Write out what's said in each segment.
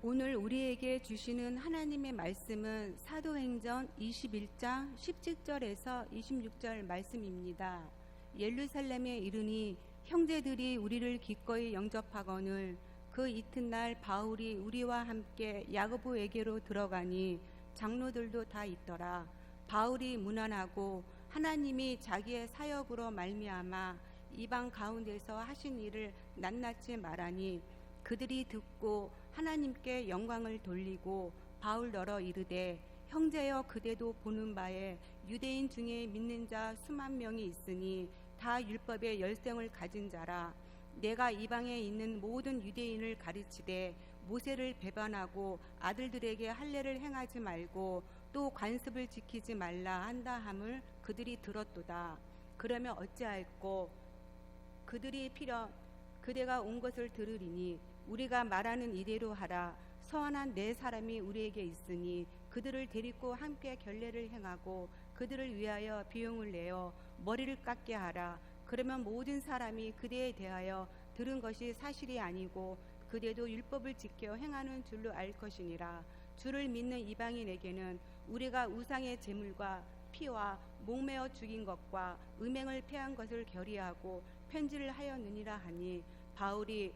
오늘 우리에게 주시는 하나님의 말씀은 사도행전 21장 17절에서 26절 말씀입니다. 예루살렘에 이르니 형제들이 우리를 기꺼이 영접하거늘 그 이튿날 바울이 우리와 함께 야고보에게로 들어가니 장로들도 다 있더라. 바울이 문안하고 하나님이 자기의 사역으로 말미암아 이방 가운데서 하신 일을 낱낱이 말하니 그들이 듣고 하나님께 영광을 돌리고 바울더러 이르되 형제여 그대도 보는 바에 유대인 중에 믿는 자 수만 명이 있으니 다 율법의 열성을 가진 자라. 내가 이방에 있는 모든 유대인을 가르치되 모세를 배반하고 아들들에게 할례를 행하지 말고 또 관습을 지키지 말라 한다 함을 그들이 들었도다. 그러면 어찌할꼬? 그대가 온 것을 들으리니 우리가 말하는 이대로 하라. 서원한 네 사람이 우리에게 있으니 그들을 데리고 함께 결례를 행하고 그들을 위하여 비용을 내어 머리를 깎게 하라. 그러면 모든 사람이 그대에 대하여 들은 것이 사실이 아니고 그대도 율법을 지켜 행하는 줄로 알 것이니라. 주를 믿는 이방인에게는 우리가 우상의 제물과 피와 목매어 죽인 것과 음행을 패한 것을 결의하고 편지를 하였느니라 하니 바울이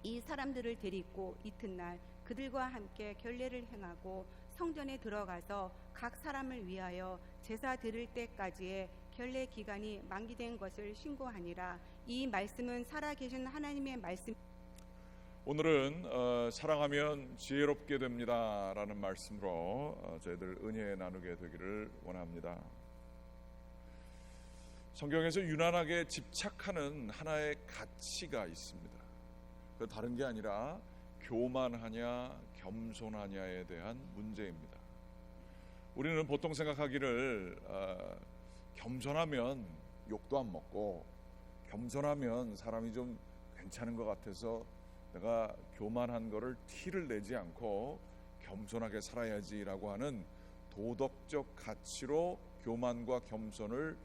이 사람들을 데리고 이튿날 그들과 함께 결례를 행하고 성전에 들어가서 각 사람을 위하여 제사 드릴 때까지의 결례 기간이 만기된 것을 신고하니라. 이 말씀은 살아계신 하나님의 말씀. 오늘은 사랑하면 지혜롭게 됩니다 라는 말씀으로 저희들 은혜 나누게 되기를 원합니다. 성경에서 유난하게 집착하는 하나의 가치가 있습니다. 그 다른 게 아니라 교만하냐 겸손하냐에 대한 문제입니다. 우리는 보통 생각하기를 겸손하면 욕도 안 먹고 겸손하면 사람이 좀 괜찮은 것 같아서 내가 교만한 거를 티를 내지 않고 겸손하게 살아야지라고 하는 도덕적 가치로 교만과 겸손을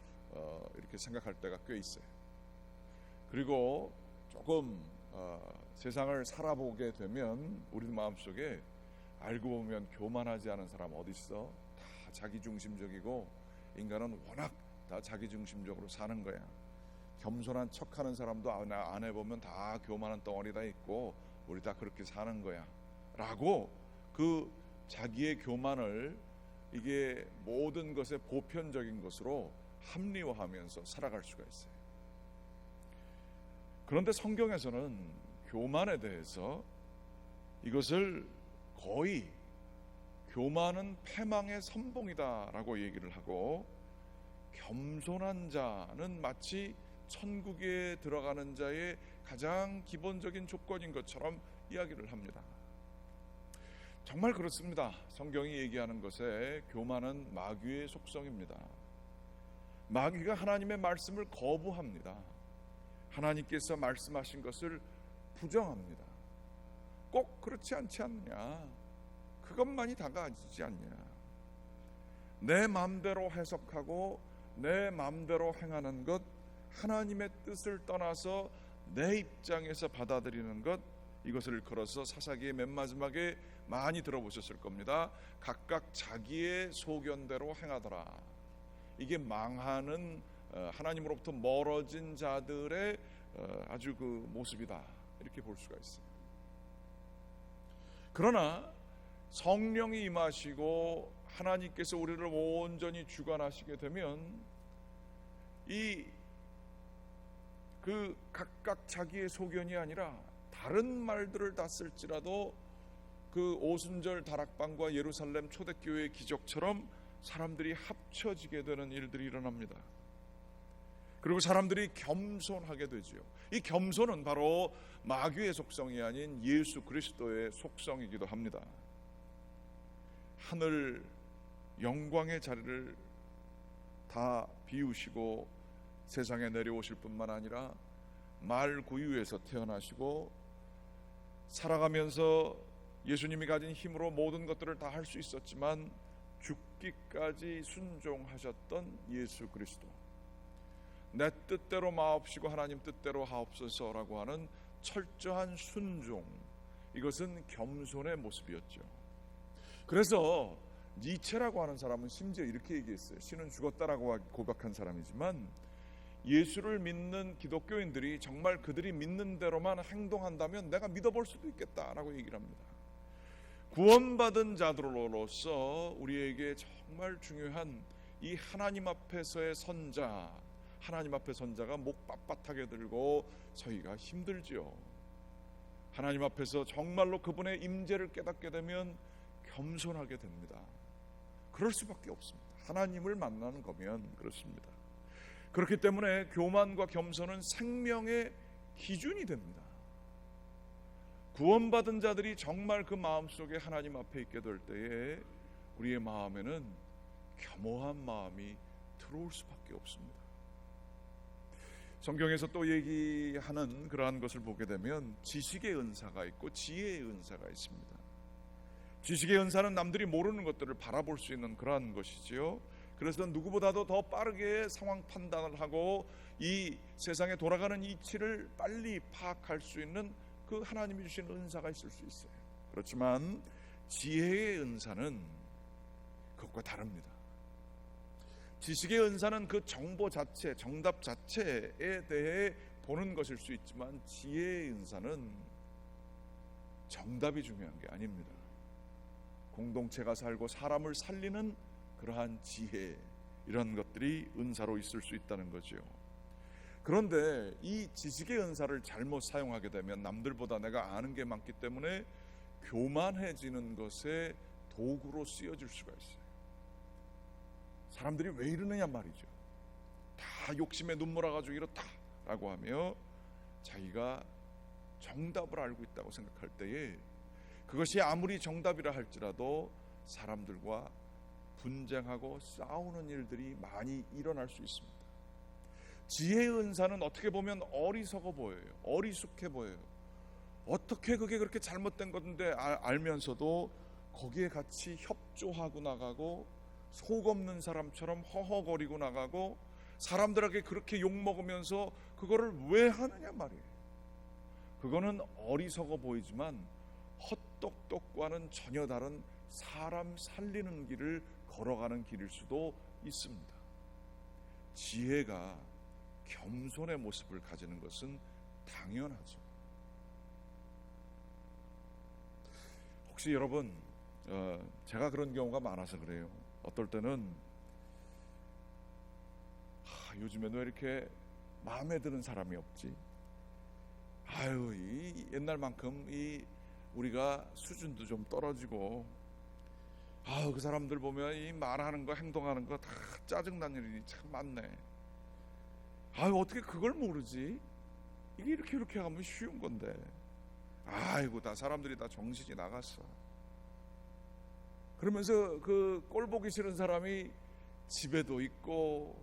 이렇게 생각할 때가 꽤 있어요. 그리고 조금 세상을 살아보게 되면 우리 마음속에 알고 보면 교만하지 않은 사람 어디 있어? 다 자기중심적이고 인간은 워낙 다 자기중심적으로 사는 거야. 겸손한 척하는 사람도 안에 보면 다 교만한 덩어리 다 있고 우리 다 그렇게 사는 거야 라고 그 자기의 교만을 이게 모든 것의 보편적인 것으로 합리화하면서 살아갈 수가 있어요. 그런데 성경에서는 교만에 대해서 이것을 거의 교만은 패망의 선봉이다라고 얘기를 하고 겸손한 자는 마치 천국에 들어가는 자의 가장 기본적인 조건인 것처럼 이야기를 합니다. 정말 그렇습니다. 성경이 얘기하는 것에 교만은 마귀의 속성입니다. 마귀가 하나님의 말씀을 거부합니다. 하나님께서 말씀하신 것을 부정합니다. 꼭 그렇지 않지 않냐? 그것만이 다가지지 않냐? 내 마음대로 해석하고 내 마음대로 행하는 것, 하나님의 뜻을 떠나서 내 입장에서 받아들이는 것, 이것을 걸어서 사사기의 맨 마지막에 많이 들어보셨을 겁니다. 각각 자기의 소견대로 행하더라. 이게 망하는 하나님으로부터 멀어진 자들의 아주 그 모습이다 이렇게 볼 수가 있어요. 그러나 성령이 임하시고 하나님께서 우리를 온전히 주관하시게 되면 그 각각 자기의 소견이 아니라 다른 말들을 다 쓸지라도 그 오순절 다락방과 예루살렘 초대교회의 기적처럼 사람들이 합쳐지게 되는 일들이 일어납니다. 그리고 사람들이 겸손하게 되지요. 이 겸손은 바로 마귀의 속성이 아닌 예수 그리스도의 속성이기도 합니다. 하늘 영광의 자리를 다 비우시고 세상에 내려오실 뿐만 아니라 말구유에서 태어나시고 살아가면서 예수님이 가진 힘으로 모든 것들을 다 할 수 있었지만 죽기까지 순종하셨던 예수 그리스도, 내 뜻대로 마옵시고 하나님 뜻대로 하옵소서라고 하는 철저한 순종, 이것은 겸손의 모습이었죠. 그래서 니체라고 하는 사람은 심지어 이렇게 얘기했어요. 신은 죽었다라고 고백한 사람이지만 예수를 믿는 기독교인들이 정말 그들이 믿는 대로만 행동한다면 내가 믿어볼 수도 있겠다라고 얘기를 합니다. 구원받은 자들로서 우리에게 정말 중요한 이 하나님 앞에서의 선자, 하나님 앞에 선자가 목 빳빳하게 들고 서기가 힘들지요. 하나님 앞에서 정말로 그분의 임재를 깨닫게 되면 겸손하게 됩니다. 그럴 수밖에 없습니다. 하나님을 만나는 거면 그렇습니다. 그렇기 때문에 교만과 겸손은 생명의 기준이 됩니다. 구원받은 자들이 정말 그 마음속에 하나님 앞에 있게 될 때에 우리의 마음에는 겸허한 마음이 들어올 수밖에 없습니다. 성경에서 또 얘기하는 그러한 것을 보게 되면 지식의 은사가 있고 지혜의 은사가 있습니다. 지식의 은사는 남들이 모르는 것들을 바라볼 수 있는 그러한 것이지요. 그래서 누구보다도 더 빠르게 상황 판단을 하고 이 세상에 돌아가는 이치를 빨리 파악할 수 있는 그 하나님이 주신 은사가 있을 수 있어요. 그렇지만 지혜의 은사는 그것과 다릅니다. 지식의 은사는 그 정보 자체, 정답 자체에 대해 보는 것일 수 있지만 지혜의 은사는 정답이 중요한 게 아닙니다. 공동체가 살고 사람을 살리는 그러한 지혜, 이런 것들이 은사로 있을 수 있다는 거죠. 그런데 이 지식의 은사를 잘못 사용하게 되면 남들보다 내가 아는 게 많기 때문에 교만해지는 것에 도구로 쓰여질 수가 있어요. 사람들이 왜 이러느냐 말이죠. 다 욕심에 눈물어가지고 이렇다라고 하며 자기가 정답을 알고 있다고 생각할 때에 그것이 아무리 정답이라 할지라도 사람들과 분쟁하고 싸우는 일들이 많이 일어날 수 있습니다. 지혜의 은사는 어떻게 보면 어리석어 보여요. 어리숙해 보여요. 어떻게 그게 그렇게 잘못된 건데 알면서도 거기에 같이 협조하고 나가고 속 없는 사람처럼 허허거리고 나가고 사람들에게 그렇게 욕먹으면서 그거를 왜 하느냐 말이에요. 그거는 어리석어 보이지만 헛똑똑과는 전혀 다른 사람 살리는 길을 걸어가는 길일 수도 있습니다. 지혜가 겸손의 모습을 가지는 것은 당연하죠. 혹시 여러분 제가 그런 경우가 많아서 그래요. 어떨 때는 요즘에는 왜 이렇게 마음에 드는 사람이 없지? 아유, 이 옛날만큼 이 우리가 수준도 좀 떨어지고 그 사람들 보면 이 말하는 거 행동하는 거 다 짜증나는 일이 참 많네. 어떻게 그걸 모르지? 이게 이렇게 하면 쉬운 건데. 아이고, 다 사람들이 다 정신이 나갔어. 그러면서 그 꼴 보기 싫은 사람이 집에도 있고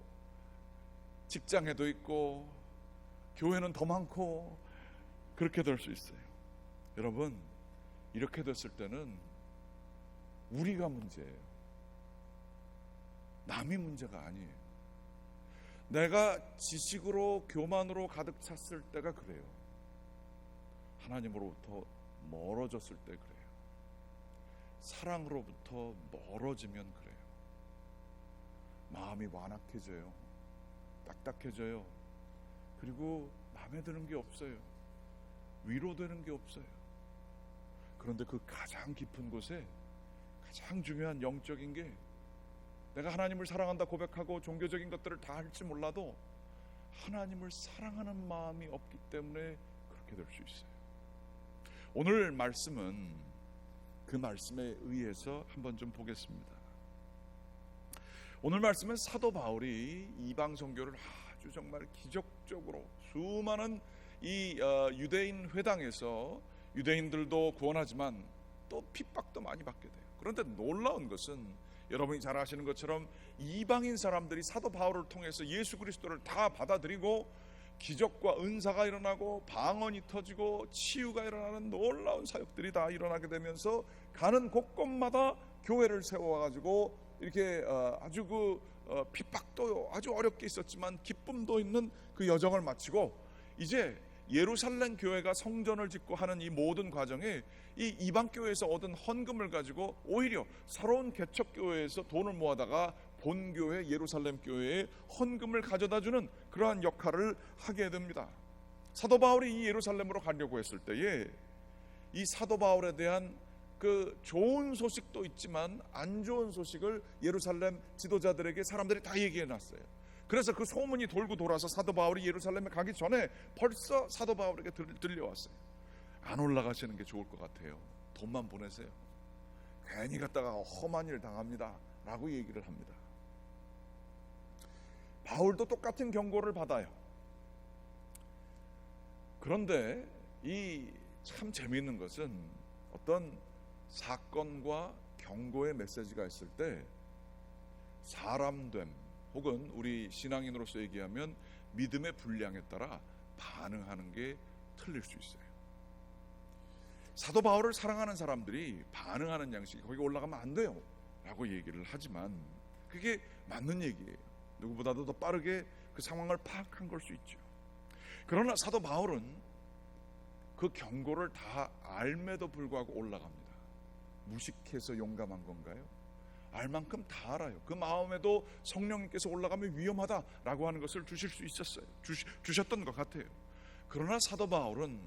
직장에도 있고 교회는 더 많고 그렇게 될 수 있어요. 여러분, 이렇게 됐을 때는 우리가 문제예요. 남이 문제가 아니에요. 내가 지식으로 교만으로 가득 찼을 때가 그래요. 하나님으로부터 멀어졌을 때 그래요. 사랑으로부터 멀어지면 그래요. 마음이 완악해져요. 딱딱해져요. 그리고 마음에 드는 게 없어요. 위로되는 게 없어요. 그런데 그 가장 깊은 곳에 가장 중요한 영적인 게 내가 하나님을 사랑한다 고백하고 종교적인 것들을 다 할지 몰라도 하나님을 사랑하는 마음이 없기 때문에 그렇게 될 수 있어요. 오늘 말씀은 그 말씀에 의해서 한번 좀 보겠습니다. 오늘 말씀은 사도 바울이 이방 선교를 아주 정말 기적적으로 수많은 이 유대인 회당에서 유대인들도 구원하지만 또 핍박도 많이 받게 돼요. 그런데 놀라운 것은 여러분이 잘 아시는 것처럼 이방인 사람들이 사도 바울을 통해서 예수 그리스도를 다 받아들이고 기적과 은사가 일어나고 방언이 터지고 치유가 일어나는 놀라운 사역들이 다 일어나게 되면서 가는 곳곳마다 교회를 세워가지고 이렇게 아주 핍박도 아주 어렵게 있었지만 기쁨도 있는 그 여정을 마치고 이제 예루살렘 교회가 성전을 짓고 하는 이 모든 과정에 이 이방 교회에서 얻은 헌금을 가지고 오히려 새로운 개척 교회에서 돈을 모아다가 본교회 예루살렘 교회에 헌금을 가져다주는 그러한 역할을 하게 됩니다. 사도 바울이 이 예루살렘으로 가려고 했을 때에 이 사도 바울에 대한 그 좋은 소식도 있지만 안 좋은 소식을 예루살렘 지도자들에게 사람들이 다 얘기해 놨어요. 그래서 그 소문이 돌고 돌아서 사도 바울이 예루살렘에 가기 전에 벌써 사도 바울에게 들려왔어요. 안 올라가시는 게 좋을 것 같아요. 돈만 보내세요. 괜히 갔다가 험한 일 당합니다 라고 얘기를 합니다. 바울도 똑같은 경고를 받아요. 그런데 이 참 재미있는 것은 어떤 사건과 경고의 메시지가 있을 때 사람됨 혹은 우리 신앙인으로서 얘기하면 믿음의 분량에 따라 반응하는 게 틀릴 수 있어요. 사도 바울을 사랑하는 사람들이 반응하는 양식이 거기 올라가면 안 돼요 라고 얘기를 하지만 그게 맞는 얘기예요. 누구보다도 더 빠르게 그 상황을 파악한 걸 수 있죠. 그러나 사도 바울은 그 경고를 다 알매도 불구하고 올라갑니다. 무식해서 용감한 건가요? 알 만큼 다 알아요. 그 마음에도 성령님께서 올라가면 위험하다라고 하는 것을 주실 수 있었어요. 주셨던 것 같아요. 그러나 사도 바울은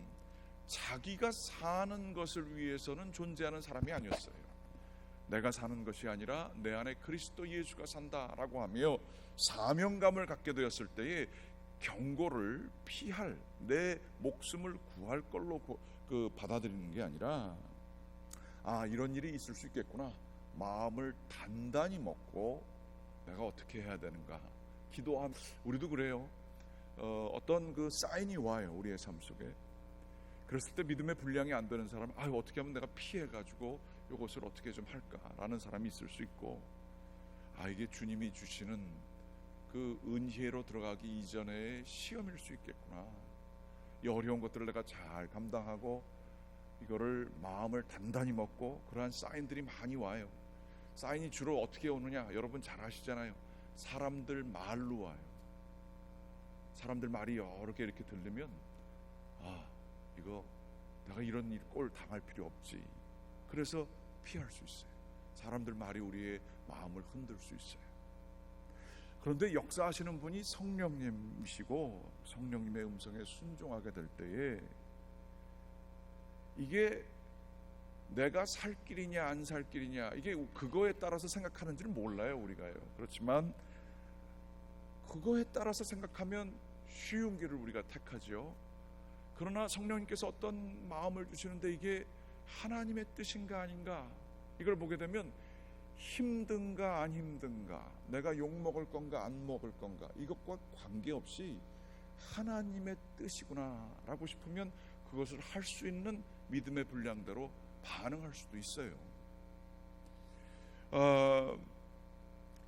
자기가 사는 것을 위해서는 존재하는 사람이 아니었어요. 내가 사는 것이 아니라 내 안에 그리스도 예수가 산다라고 하며 사명감을 갖게 되었을 때에 경고를 피할 내 목숨을 구할 걸로 받아들이는 게 아니라 이런 일이 있을 수 있겠구나 마음을 단단히 먹고 내가 어떻게 해야 되는가 기도하면 우리도 그래요. 어떤 그 사인이 와요 우리의 삶 속에. 그랬을 때 믿음의 분량이 안 되는 사람은 어떻게 하면 내가 피해가지고 이것을 어떻게 좀 할까라는 사람이 있을 수 있고 이게 주님이 주시는 그 은혜로 들어가기 이전에 시험일 수 있겠구나. 이 어려운 것들을 내가 잘 감당하고 이거를 마음을 단단히 먹고 그러한 사인들이 많이 와요. 사인이 주로 어떻게 오느냐 여러분 잘 아시잖아요. 사람들 말로 와요. 사람들 말이 여러 개 이렇게 들리면 이거 내가 이런 일 꼴 당할 필요 없지. 그래서 피할 수 있어요. 사람들 말이 우리의 마음을 흔들 수 있어요. 그런데 역사하시는 분이 성령님이시고 성령님의 음성에 순종하게 될 때에 이게 내가 살 길이냐 안 살 길이냐 이게 그거에 따라서 생각하는지를 몰라요 우리가요. 그렇지만 그거에 따라서 생각하면 쉬운 길을 우리가 택하죠. 그러나 성령님께서 어떤 마음을 주시는데 이게 하나님의 뜻인가 아닌가 이걸 보게 되면 힘든가 안 힘든가 내가 욕먹을 건가 안 먹을 건가 이것과 관계없이 하나님의 뜻이구나 라고 싶으면 그것을 할 수 있는 믿음의 분량대로 반응할 수도 있어요.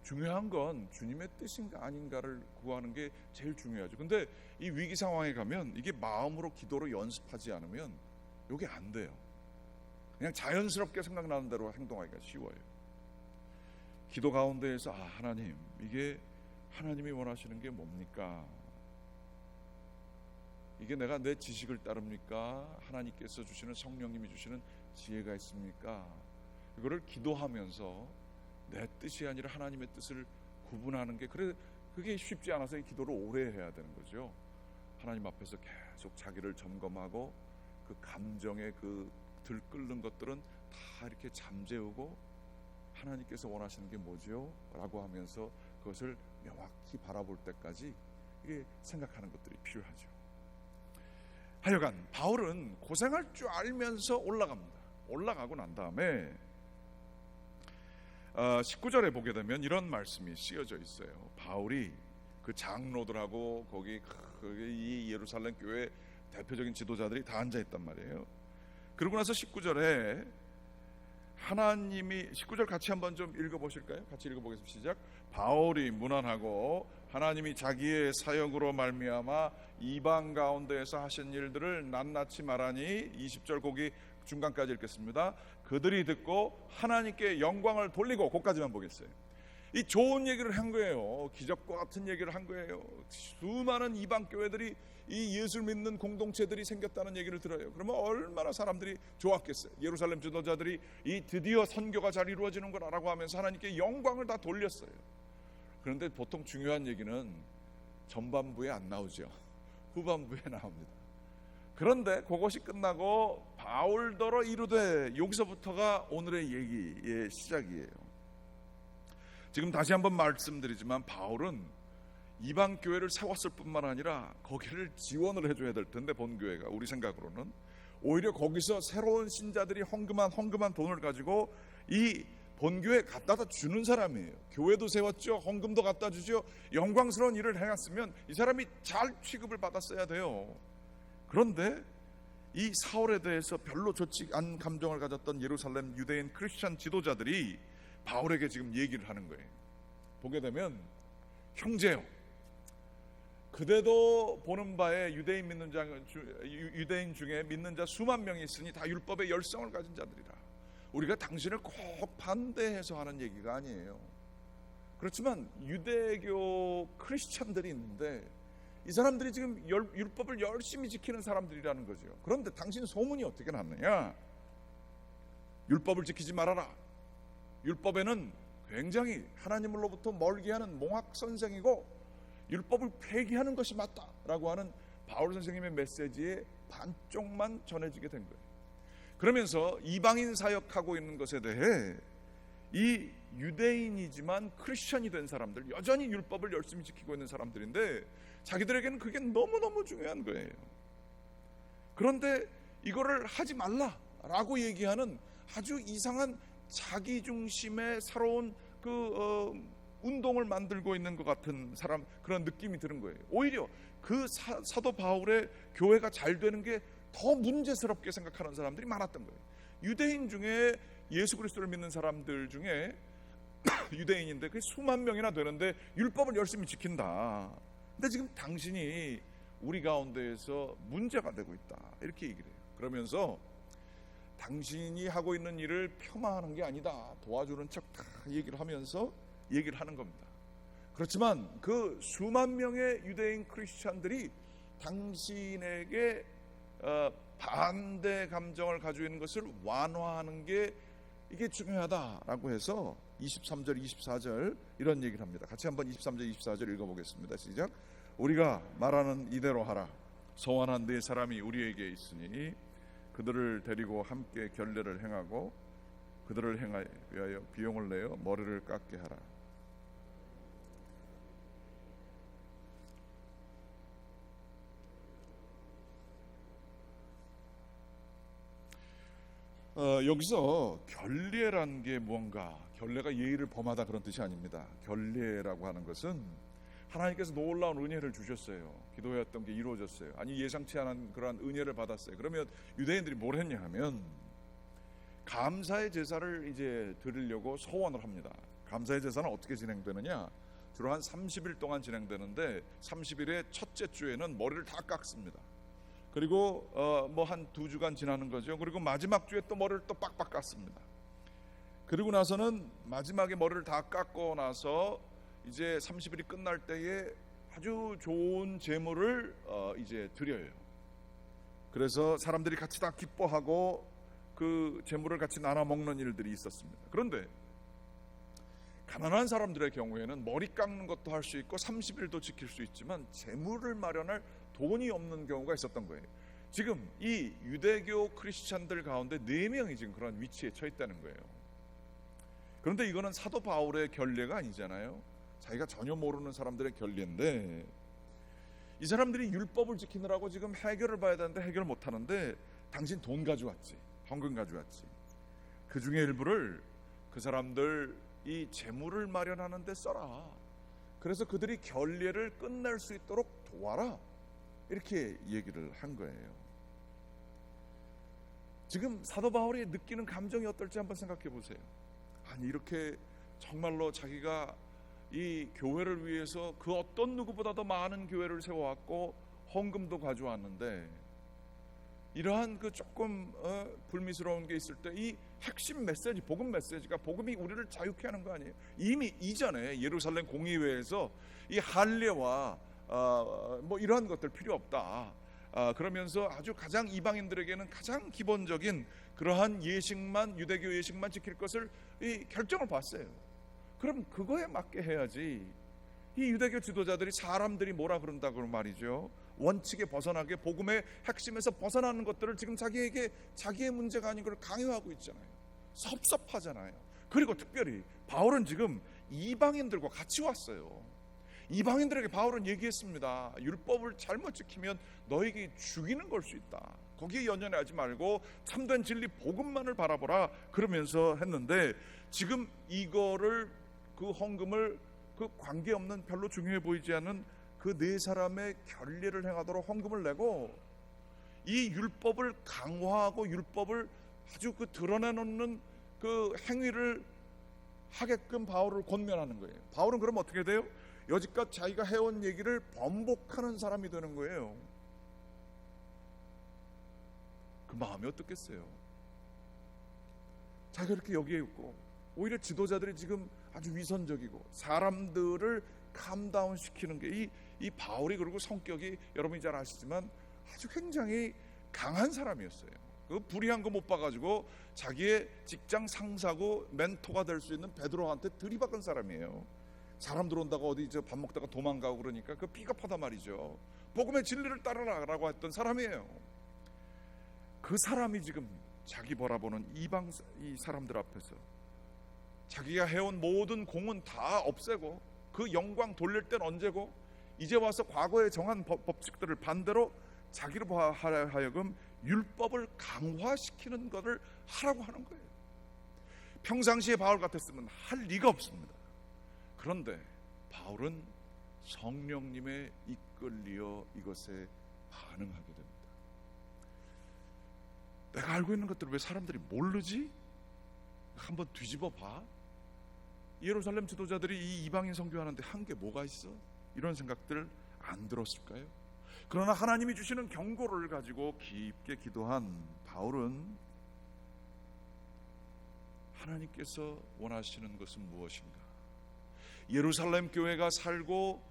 중요한 건 주님의 뜻인가 아닌가를 구하는 게 제일 중요하죠. 근데 이 위기 상황에 가면 이게 마음으로 기도로 연습하지 않으면 이게 안 돼요. 그냥 자연스럽게 생각나는 대로 행동하기가 쉬워요. 기도 가운데에서 하나님 이게 하나님이 원하시는 게 뭡니까? 이게 내가 내 지식을 따릅니까? 하나님께서 주시는 성령님이 주시는 지혜가 있습니까? 이거를 기도하면서 내 뜻이 아니라 하나님의 뜻을 구분하는 게 그게 쉽지 않아서 이 기도를 오래 해야 되는 거죠. 하나님 앞에서 계속 자기를 점검하고 그 감정의 그 들끓는 것들은 다 이렇게 잠재우고 하나님께서 원하시는 게 뭐죠? 라고 하면서 그것을 명확히 바라볼 때까지 이게 생각하는 것들이 필요하죠. 하여간 바울은 고생할 줄 알면서 올라갑니다. 올라가고 난 다음에 19절에 보게 되면 이런 말씀이 쓰여져 있어요. 바울이 그 장로들하고 거기 이 예루살렘 교회 대표적인 지도자들이 다 앉아있단 말이에요. 그러고 나서 19절에 하나님이 19절 같이 한번 좀 읽어보실까요? 같이 읽어보겠습니다. 시작. 바울이 문안하고 하나님이 자기의 사역으로 말미암아 이방 가운데에서 하신 일들을 낱낱이 말하니 20절 거기 중간까지 읽겠습니다. 그들이 듣고 하나님께 영광을 돌리고 거기까지만 보겠어요. 이 좋은 얘기를 한 거예요. 기적과 같은 얘기를 한 거예요. 수많은 이방 교회들이, 이 예수를 믿는 공동체들이 생겼다는 얘기를 들어요. 그러면 얼마나 사람들이 좋았겠어요. 예루살렘 지도자들이 이 드디어 선교가 잘 이루어지는 거라고 하면서 하나님께 영광을 다 돌렸어요. 그런데 보통 중요한 얘기는 전반부에 안 나오죠. 후반부에 나옵니다. 그런데 그것이 끝나고 바울더러 이르되, 여기서부터가 오늘의 얘기의 시작이에요. 지금 다시 한번 말씀드리지만 바울은 이방 교회를 세웠을 뿐만 아니라 거기를 지원을 해줘야 될 텐데, 본교회가 우리 생각으로는 오히려 거기서 새로운 신자들이 헌금한 돈을 가지고 이 본교회에 갖다 주는 사람이에요. 교회도 세웠죠. 헌금도 갖다 주죠. 영광스러운 일을 해놨으면 이 사람이 잘 취급을 받았어야 돼요. 그런데 이 사울에 대해서 별로 좋지 않은 감정을 가졌던 예루살렘 유대인 크리스천 지도자들이 바울에게 지금 얘기를 하는 거예요. 보게 되면, 형제요, 그대도 보는 바에 유대인 중에 믿는 자 수만 명이 있으니 다 율법의 열성을 가진 자들이라. 우리가 당신을 꼭 반대해서 하는 얘기가 아니에요. 그렇지만 유대교 크리스천들이 있는데 이 사람들이 지금 율법을 열심히 지키는 사람들이라는 거죠. 그런데 당신 소문이 어떻게 났느냐? 율법을 지키지 말아라. 율법에는 굉장히 하나님으로부터 멀게 하는 몽학 선생이고 율법을 폐기하는 것이 맞다라고 하는 바울 선생님의 메시지의 반쪽만 전해지게 된 거예요. 그러면서 이방인 사역하고 있는 것에 대해 이 유대인이지만 크리스천이 된 사람들, 여전히 율법을 열심히 지키고 있는 사람들인데 자기들에게는 그게 너무너무 중요한 거예요. 그런데 이거를 하지 말라라고 얘기하는 아주 이상한 자기중심의 새로운 운동을 만들고 있는 것 같은 사람, 그런 느낌이 드는 거예요. 오히려 그 사도 바울의 교회가 잘 되는 게 더 문제스럽게 생각하는 사람들이 많았던 거예요. 유대인 중에 예수 그리스도를 믿는 사람들 중에 유대인인데 그게 수만 명이나 되는데 율법을 열심히 지킨다. 근데 지금 당신이 우리 가운데에서 문제가 되고 있다, 이렇게 얘기를 해요. 그러면서 당신이 하고 있는 일을 폄하하는 게 아니다, 도와주는 척 다 얘기를 하면서 얘기를 하는 겁니다. 그렇지만 그 수만 명의 유대인 크리스찬들이 당신에게 반대 감정을 가지고 있는 것을 완화하는 게 이게 중요하다라고 해서 23절 24절 이런 얘기를 합니다. 같이 한번 23절 24절 읽어보겠습니다. 시작. 우리가 말하는 이대로 하라. 소환한 네 사람이 우리에게 있으니 그들을 데리고 함께 결례를 행하고 그들을 행하여 비용을 내어 머리를 깎게 하라. 여기서 결례란 게 무언가, 결례가 예의를 범하다 그런 뜻이 아닙니다. 결례라고 하는 것은 하나님께서 놀라운 은혜를 주셨어요. 기도했던 게 이루어졌어요. 아니 예상치 않은 그러한 은혜를 받았어요. 그러면 유대인들이 뭘 했냐 하면 감사의 제사를 이제 드리려고 소원을 합니다. 감사의 제사는 어떻게 진행되느냐? 주로 한 30일 동안 진행되는데 30일의 첫째 주에는 머리를 다 깎습니다. 그리고 뭐 한 2주간 지나는 거죠. 그리고 마지막 주에 또 머리를 또 빡빡 깎습니다. 그리고 나서는 마지막에 머리를 다 깎고 나서 이제 30일이 끝날 때에 아주 좋은 제물을 이제 드려요. 그래서 사람들이 같이 다 기뻐하고 그 제물을 같이 나눠 먹는 일들이 있었습니다. 그런데 가난한 사람들의 경우에는 머리 깎는 것도 할 수 있고 30일도 지킬 수 있지만 제물을 마련할 돈이 없는 경우가 있었던 거예요. 지금 이 유대교 크리스찬들 가운데 4명이 지금 그런 위치에 처해 있다는 거예요. 그런데 이거는 사도 바울의 결례가 아니잖아요. 자기가 전혀 모르는 사람들의 결례인데 이 사람들이 율법을 지키느라고 지금 해결을 봐야 되는데 해결 못 하는데 당신 돈 가져왔지, 헌금 가져왔지. 그 중에 일부를 그 사람들 이 재물을 마련하는 데 써라. 그래서 그들이 결례를 끝낼 수 있도록 도와라. 이렇게 얘기를 한 거예요. 지금 사도 바울이 느끼는 감정이 어떨지 한번 생각해 보세요. 아니 이렇게 정말로 자기가 이 교회를 위해서 그 어떤 누구보다도 많은 교회를 세워왔고 헌금도 가져왔는데 이러한 그 조금 불미스러운 게 있을 때 이 핵심 메시지, 복음 메시지가 복음이 우리를 자유케 하는 거 아니에요? 이미 이전에 예루살렘 공의회에서 이 할례와 뭐 이러한 것들 필요 없다. 그러면서 아주 가장 이방인들에게는 가장 기본적인 그러한 예식만, 유대교 예식만 지킬 것을 이 결정을 봤어요. 그럼 그거에 맞게 해야지. 이 유대교 지도자들이 사람들이 뭐라 그런다고 말이죠. 원칙에 벗어나게, 복음의 핵심에서 벗어나는 것들을 지금 자기의 문제가 아닌 걸 강요하고 있잖아요. 섭섭하잖아요. 그리고 특별히 바울은 지금 이방인들과 같이 왔어요. 이방인들에게 바울은 얘기했습니다. 율법을 잘못 지키면 너에게 죽이는 걸 수 있다. 거기에 연연하지 말고 참된 진리 복음만을 바라보라. 그러면서 했는데 지금 이거를, 그 헌금을 그 관계없는, 별로 중요해 보이지 않은 그 네 사람의 결례를 행하도록 헌금을 내고, 이 율법을 강화하고 율법을 아주 그 드러내놓는 그 행위를 하게끔 바울을 권면하는 거예요. 바울은 그럼 어떻게 돼요? 여지껏 자기가 해온 얘기를 번복하는 사람이 되는 거예요. 그 마음이 어떻겠어요? 자기가 이렇게 여기에 있고, 오히려 지도자들이 지금 아주 위선적이고 사람들을 캄다운 시키는 게 이 바울이, 그리고 성격이 여러분이 잘 아시지만 아주 굉장히 강한 사람이었어요. 그 불의한 거 못 봐가지고 자기의 직장 상사고 멘토가 될 수 있는 베드로한테 들이박은 사람이에요. 사람 들어온다고 어디 밥 먹다가 도망가고 그러니까 그 비겁하다 말이죠. 복음의 진리를 따르라라고 했던 사람이에요. 그 사람이 지금 자기 바라보는 이방 이 사람들 앞에서 자기가 해온 모든 공은 다 없애고 그 영광 돌릴 땐 언제고, 이제 와서 과거에 정한 법칙들을 반대로 자기로 하여금 율법을 강화시키는 것을 하라고 하는 거예요. 평상시에 바울 같았으면 할 리가 없습니다. 그런데 바울은 성령님의 이끌리어 이것에 반응하게 됩니다. 내가 알고 있는 것들을 왜 사람들이 모르지? 한번 뒤집어 봐. 예루살렘 지도자들이 이 이방인 선교하는데 한 게 뭐가 있어? 이런 생각들 안 들었을까요? 그러나 하나님이 주시는 경고를 가지고 깊게 기도한 바울은 하나님께서 원하시는 것은 무엇인가? 예루살렘 교회가 살고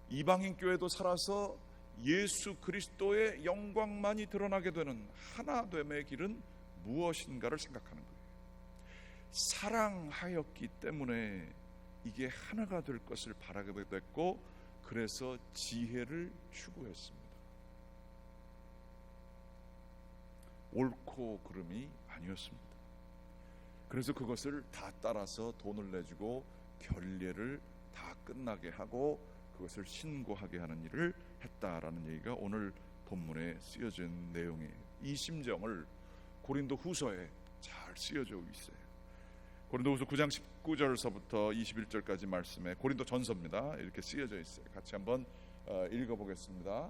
이방인 교회도 살아서 예수 그리스도의 영광만이 드러나게 되는 하나됨의 길은 무엇인가를 생각하는 거예요. 사랑하였기 때문에 이게 하나가 될 것을 바라게 됐고, 그래서 지혜를 추구했습니다. 옳고 그름이 아니었습니다. 그래서 그것을 다 따라서 돈을 내주고 결례를 다 끝나게 하고 그것을 신고하게 하는 일을 했다라는 얘기가 오늘 본문에 쓰여진 내용이에요. 이 심정을 고린도 후서에 잘 쓰여져 있어요. 고린도후서 9장 19절서부터 21절까지 말씀에, 고린도 전서입니다. 이렇게 쓰여져 있어요. 같이 한번 읽어보겠습니다.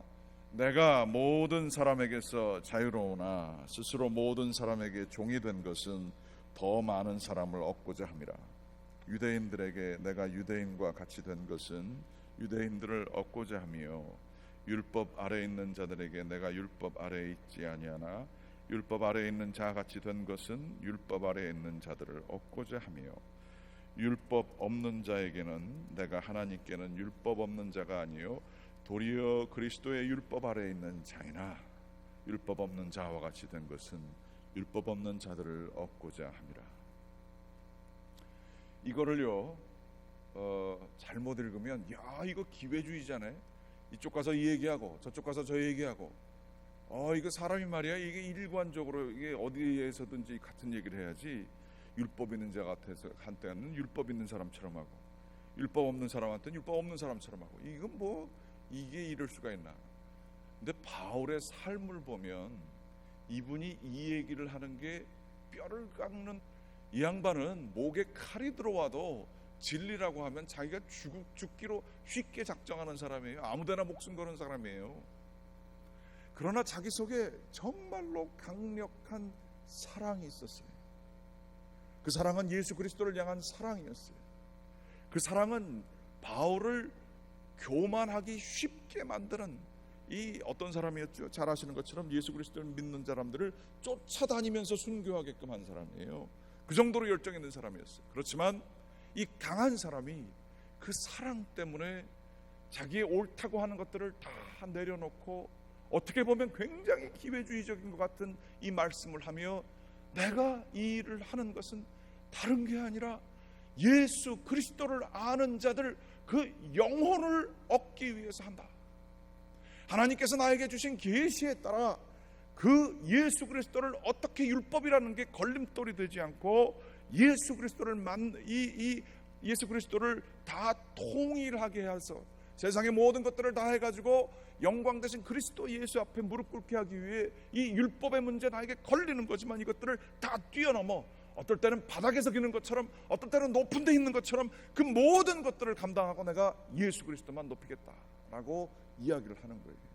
내가 모든 사람에게서 자유로우나 스스로 모든 사람에게 종이 된 것은 더 많은 사람을 얻고자 함이라. 유대인들에게 내가 유대인과 같이 된 것은 유대인들을 얻고자 함이요, 율법 아래에 있는 자들에게 내가 율법 아래에 있지 아니하나 율법 아래에 있는 자와 같이 된 것은 율법 아래에 있는 자들을 얻고자 함이요, 율법 없는 자에게는 내가 하나님께는 율법 없는 자가 아니요 도리어 그리스도의 율법 아래에 있는 자이나 율법 없는 자와 같이 된 것은 율법 없는 자들을 얻고자 함이라. 이거를요 잘못 읽으면 야 이거 기회주의자네, 이쪽 가서 이 얘기하고 저쪽 가서 저 얘기하고, 이거 사람이 말이야 이게 일관적으로 이게 어디에서든지 같은 얘기를 해야지, 율법 있는 자 같아서 한때는 율법 있는 사람처럼 하고 율법 없는 사람한테는 율법 없는 사람처럼 하고, 이건 뭐 이게 이럴 수가 있나. 근데 바울의 삶을 보면 이분이 이 얘기를 하는 게 뼈를 깎는, 이 양반은 목에 칼이 들어와도 진리라고 하면 자기가 죽기로 쉽게 작정하는 사람이에요. 아무데나 목숨 거는 사람이에요. 그러나 자기 속에 정말로 강력한 사랑이 있었어요. 그 사랑은 예수 그리스도를 향한 사랑이었어요. 그 사랑은 바울을 교만하기 쉽게 만드는, 이 어떤 사람이었죠? 잘 아시는 것처럼 예수 그리스도를 믿는 사람들을 쫓아다니면서 순교하게끔 한 사람이에요. 그 정도로 열정 있는 사람이었어요. 그렇지만 이 강한 사람이 그 사랑 때문에 자기의 옳다고 하는 것들을 다 내려놓고 어떻게 보면 굉장히 기회주의적인 것 같은 이 말씀을 하며 내가 이 일을 하는 것은 다른 게 아니라 예수 그리스도를 아는 자들 그 영혼을 얻기 위해서 한다. 하나님께서 나에게 주신 계시에 따라 그 예수 그리스도를 어떻게 율법이라는 게 걸림돌이 되지 않고 예수 그리스도를 예수 그리스도를 다 통일하게 해서 세상의 모든 것들을 다 해가지고 영광 되신 그리스도 예수 앞에 무릎 꿇게 하기 위해 이 율법의 문제 나에게 걸리는 거지만 이것들을 다 뛰어넘어 어떨 때는 바닥에서 기는 것처럼 어떨 때는 높은 데 있는 것처럼 그 모든 것들을 감당하고 내가 예수 그리스도만 높이겠다라고 이야기를 하는 거예요.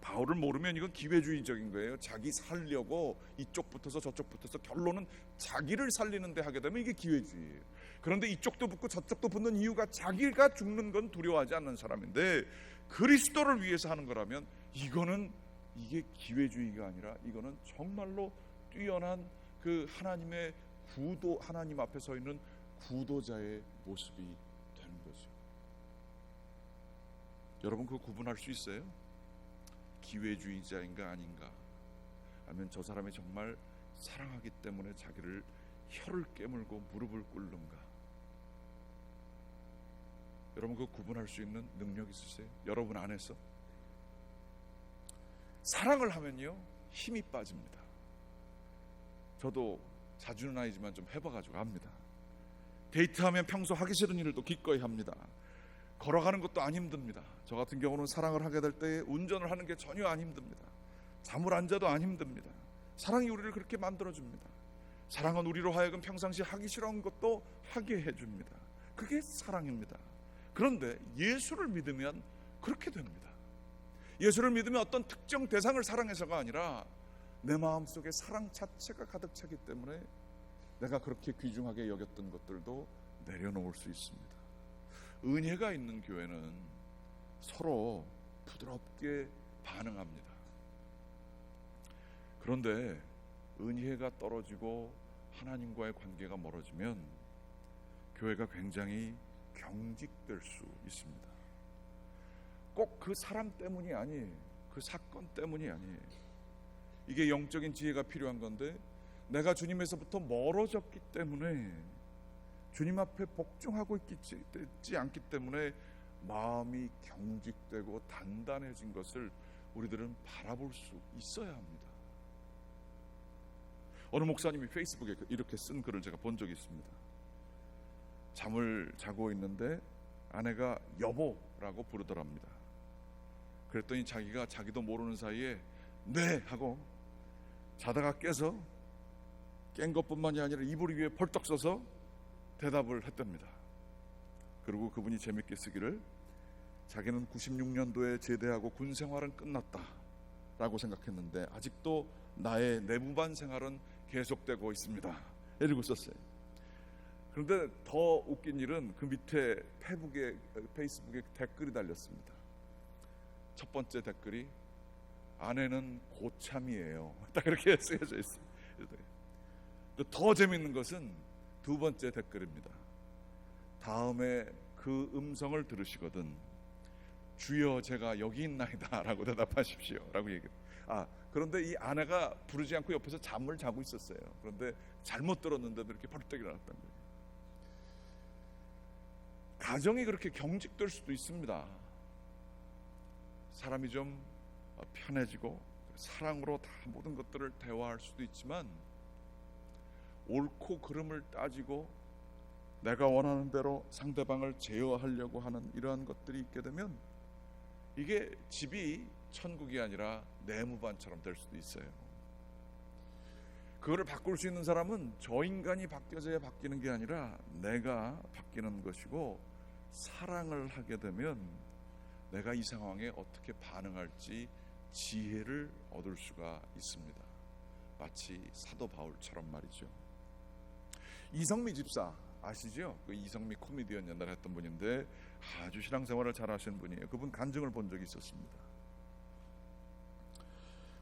바울을 모르면 이건 기회주의적인 거예요. 자기 살려고 이쪽 붙어서 저쪽 붙어서 결론은 자기를 살리는 데 하게 되면 이게 기회주의예요. 그런데 이쪽도 붙고 저쪽도 붙는 이유가 자기가 죽는 건 두려워하지 않는 사람인데 그리스도를 위해서 하는 거라면 이게 기회주의가 아니라 이거는 정말로 뛰어난 그 하나님의 구도, 하나님 앞에 서 있는 구도자의 모습이 되는 거죠. 여러분 그거 구분할 수 있어요? 기회주의자인가 아닌가? 아니면 저 사람이 정말 사랑하기 때문에 자기를 혀를 깨물고 무릎을 꿇는가? 여러분 그거 구분할 수 있는 능력 있으세요? 여러분 안에서? 사랑을 하면요 힘이 빠집니다. 저도 자주는 아니지만 좀 해봐가지고 합니다. 데이트하면 평소 하기 싫은 일도 기꺼이 합니다. 걸어가는 것도 안 힘듭니다. 저 같은 경우는 사랑을 하게 될 때 운전을 하는 게 전혀 안 힘듭니다. 잠을 안 자도 안 힘듭니다. 사랑이 우리를 그렇게 만들어줍니다. 사랑은 우리로 하여금 평상시 하기 싫은 것도 하게 해줍니다. 그게 사랑입니다. 그런데 예수를 믿으면 그렇게 됩니다. 예수를 믿으면 어떤 특정 대상을 사랑해서가 아니라 내 마음속에 사랑 자체가 가득 차기 때문에 내가 그렇게 귀중하게 여겼던 것들도 내려놓을 수 있습니다. 은혜가 있는 교회는 서로 부드럽게 반응합니다. 그런데 은혜가 떨어지고 하나님과의 관계가 멀어지면 교회가 굉장히 경직될 수 있습니다. 꼭 그 사람 때문이 아니에요. 그 사건 때문이 아니에요. 이게 영적인 지혜가 필요한 건데 내가 주님에서부터 멀어졌기 때문에 주님 앞에 복종하고 있지 않기 때문에 마음이 경직되고 단단해진 것을 우리들은 바라볼 수 있어야 합니다. 어느 목사님이 페이스북에 이렇게 쓴 글을 제가 본 적이 있습니다. 잠을 자고 있는데 아내가 여보라고 부르더랍니다. 그랬더니 자기도 모르는 사이에 네 하고 자다가 깨서 깬 것뿐만이 아니라 이불 위에 벌떡 서서 대답을 했답니다. 그리고 그분이 재밌게 쓰기를 자기는 96년도에 제대하고 군 생활은 끝났다 라고 생각했는데 아직도 나의 내무반 생활은 계속되고 있습니다 이러고 썼어요. 그런데 더 웃긴 일은 그 밑에 페이스북에 댓글이 달렸습니다. 첫 번째 댓글이 아내는 고참이에요 딱 이렇게 쓰여져 있어요. 더 재밌는 것은 두 번째 댓글입니다. 다음에 그 음성을 들으시거든 주여 제가 여기 있나이다 라고 대답하십시오 라고 얘기해요. 그런데 이 아내가 부르지 않고 옆에서 잠을 자고 있었어요. 그런데 잘못 들었는데도 이렇게 벌떡 일어났던 거예요. 가정이 그렇게 경직될 수도 있습니다. 사람이 좀 편해지고 사랑으로 다 모든 것들을 대화할 수도 있지만 옳고 그름을 따지고 내가 원하는 대로 상대방을 제어하려고 하는 이러한 것들이 있게 되면 이게 집이 천국이 아니라 내무반처럼 될 수도 있어요. 그거를 바꿀 수 있는 사람은 저 인간이 바뀌어져야 바뀌는 게 아니라 내가 바뀌는 것이고 사랑을 하게 되면 내가 이 상황에 어떻게 반응할지 지혜를 얻을 수가 있습니다. 마치 사도 바울처럼 말이죠. 이성미 집사 아시죠? 그 이성미 코미디언 옛날에 했던 분인데 아주 신앙생활을 잘 하시는 분이에요. 그분 간증을 본 적이 있었습니다.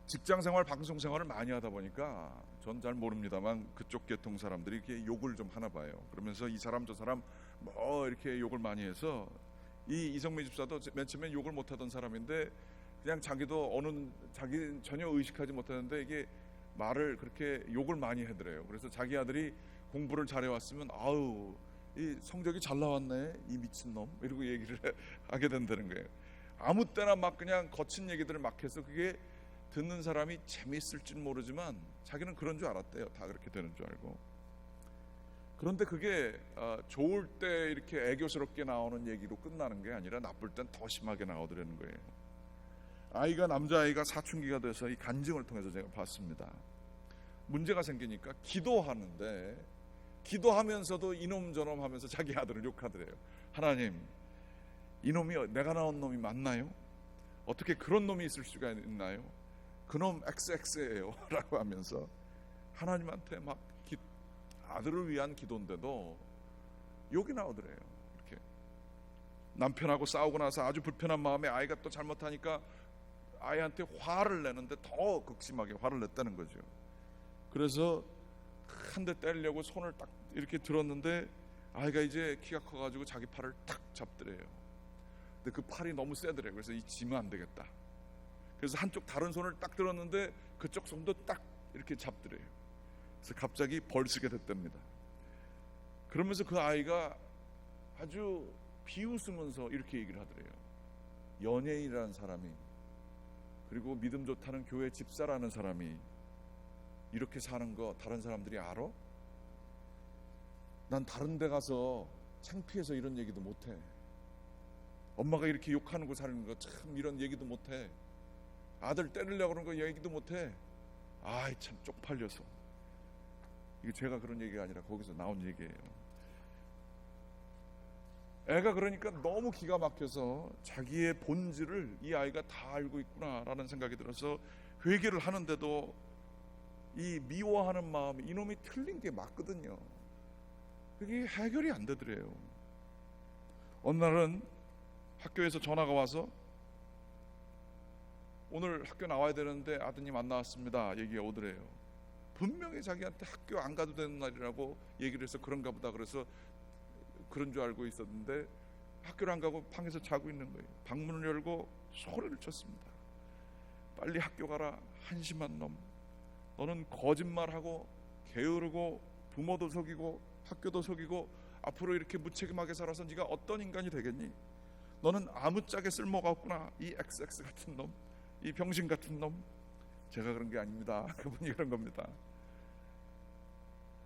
직장생활, 방송생활을 많이 하다 보니까 전 잘 모릅니다만 그쪽 계통 사람들이 이렇게 욕을 좀 하나 봐요. 그러면서 이 사람 저 사람 뭐 이렇게 욕을 많이 해서 이 이성미 집사도 맨 처음에 욕을 못하던 사람인데 그냥 자기 전혀 의식하지 못하는데 이게 말을 그렇게 욕을 많이 하더래요. 그래서 자기 아들이 공부를 잘해왔으면 아우 이 성적이 잘 나왔네 이 미친놈 이러고 얘기를 하게 된다는 거예요. 아무 때나 막 그냥 거친 얘기들을 막 해서 그게 듣는 사람이 재미있을지는 모르지만 자기는 그런 줄 알았대요. 다 그렇게 되는 줄 알고. 그런데 그게 좋을 때 이렇게 애교스럽게 나오는 얘기로 끝나는 게 아니라 나쁠 땐 더 심하게 나오더라는 거예요. 남자아이가 사춘기가 돼서 이 간증을 통해서 제가 봤습니다. 문제가 생기니까 기도하는데 기도하면서도 이놈 저놈 하면서 자기 아들을 욕하더래요. 하나님, 이놈이 내가 낳은 놈이 맞나요? 어떻게 그런 놈이 있을 수가 있나요? 그놈 XX예요 라고 하면서 하나님한테 막 아들을 위한 기도인데도 욕이 나오더래요. 이렇게 남편하고 싸우고 나서 아주 불편한 마음에 아이가 또 잘못하니까 아이한테 화를 내는데 더 극심하게 화를 냈다는 거죠. 그래서 한 대 때리려고 손을 딱 이렇게 들었는데 아이가 이제 키가 커가지고 자기 팔을 탁 잡더래요. 근데 그 팔이 너무 세더래요. 그래서 이 지면 안 되겠다. 그래서 한쪽 다른 손을 딱 들었는데 그쪽 손도 딱 이렇게 잡더래요. 그래서 갑자기 벌쓰게 됐답니다. 그러면서 그 아이가 아주 비웃으면서 이렇게 얘기를 하더래요. 연예인이라는 사람이 그리고 믿음 좋다는 교회 집사라는 사람이 이렇게 사는 거 다른 사람들이 알아? 난 다른 데 가서 창피해서 이런 얘기도 못해. 엄마가 이렇게 욕하는 거 사는 거 참 이런 얘기도 못해. 아들 때리려고 그러는 거 얘기도 못해. 아이 참 쪽팔려서. 이게 제가 그런 얘기가 아니라 거기서 나온 얘기예요. 애가 그러니까 너무 기가 막혀서 자기의 본질을 이 아이가 다 알고 있구나라는 생각이 들어서 회개를 하는데도 이 미워하는 마음이 이놈이 틀린 게 맞거든요. 그게 해결이 안 되더래요. 어느 날은 학교에서 전화가 와서 오늘 학교 나와야 되는데 아드님 안 나왔습니다 얘기가 오더래요. 분명히 자기한테 학교 안 가도 되는 날이라고 얘기를 해서 그런가 보다 그래서 그런 줄 알고 있었는데 학교를 안 가고 방에서 자고 있는 거예요. 방문을 열고 소리를 쳤습니다. 빨리 학교 가라 한심한 놈. 너는 거짓말하고 게으르고 부모도 속이고 학교도 속이고 앞으로 이렇게 무책임하게 살아서 네가 어떤 인간이 되겠니? 너는 아무짝에 쓸모가 없구나. 이 XX 같은 놈, 이 병신 같은 놈. 제가 그런 게 아닙니다. 그분이 그런 겁니다.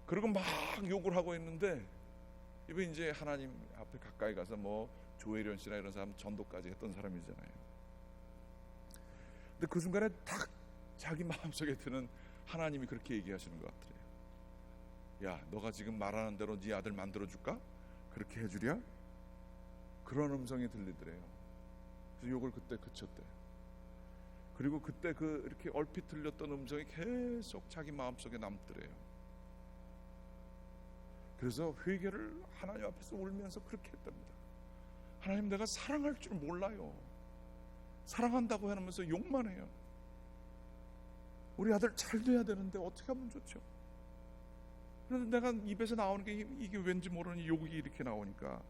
그리고 막 욕을 하고 있는데 이번 이제 하나님 앞에 가까이 가서 뭐 조혜련 씨나 이런 사람 전도까지 했던 사람이잖아요. 근데 그 순간에 딱 자기 마음속에 드는 하나님이 그렇게 얘기하시는 것 같더래요. 야, 너가 지금 말하는 대로 네 아들 만들어줄까? 그렇게 해주랴? 그런 음성이 들리더래요. 그래서 욕을 그때 그쳤대요. 그리고 그때 그 이렇게 얼핏 들렸던 음성이 계속 자기 마음속에 남더래요. 그래서 회개를 하나님 앞에서 울면서 그렇게 했답니다. 하나님, 내가 사랑할 줄 몰라요. 사랑한다고 해놓으면서 욕만 해요. 우리 아들 잘 돼야 되는데 어떻게 하면 좋죠? 그래서 내가 입에서 나오는 게 이게 왠지 모르는 욕이 이렇게 나오니까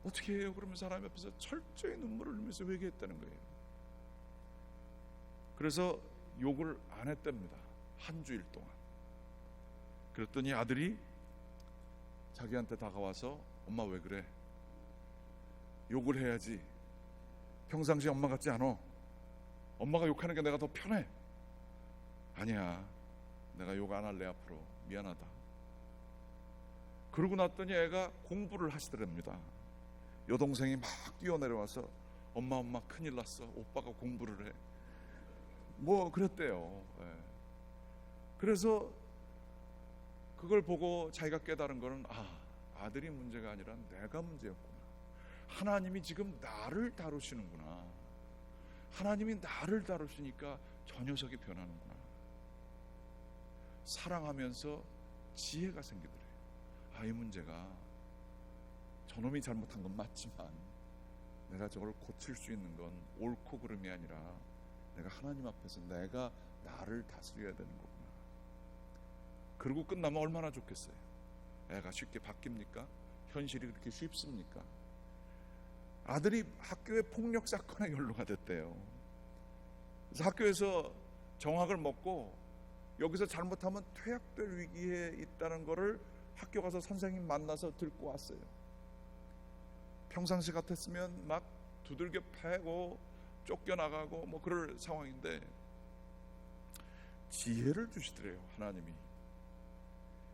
어떻게 해요? 그러면서 하나님 앞에서 철저히 눈물을 흘리면서 회개했다는 거예요. 그래서 욕을 안 했답니다. 한 주일 동안. 그랬더니 아들이 자기한테 다가와서 엄마 왜 그래? 욕을 해야지. 평상시 엄마 같지 않아. 엄마가 욕하는 게 내가 더 편해. 아니야, 내가 욕 안 할래 앞으로. 미안하다. 그러고 났더니 애가 공부를 하시더랍니다. 여동생이 막 뛰어내려와서 엄마 큰일 났어. 오빠가 공부를 해. 뭐 그랬대요. 예. 그래서 그걸 보고 자기가 깨달은 거는 아들이 문제가 아니라 내가 문제였구나. 하나님이 지금 나를 다루시는구나. 하나님이 나를 다루시니까 저 녀석이 변하는구나. 사랑하면서 지혜가 생기더래요. 이 문제가 저놈이 잘못한 건 맞지만 내가 저걸 고칠 수 있는 건 옳고 그름이 아니라 내가 하나님 앞에서 내가 나를 다스려야 되는 거구나. 그러고 끝나면 얼마나 좋겠어요. 애가 쉽게 바뀝니까? 현실이 그렇게 쉽습니까? 아들이 학교에 폭력 사건의 연루가 됐대요. 그래서 학교에서 정학을 먹고 여기서 잘못하면 퇴학될 위기에 있다는 거를 학교 가서 선생님 만나서 듣고 왔어요. 평상시 같았으면 막 두들겨 패고 쫓겨나가고 뭐 그럴 상황인데 지혜를 주시더래요. 하나님이.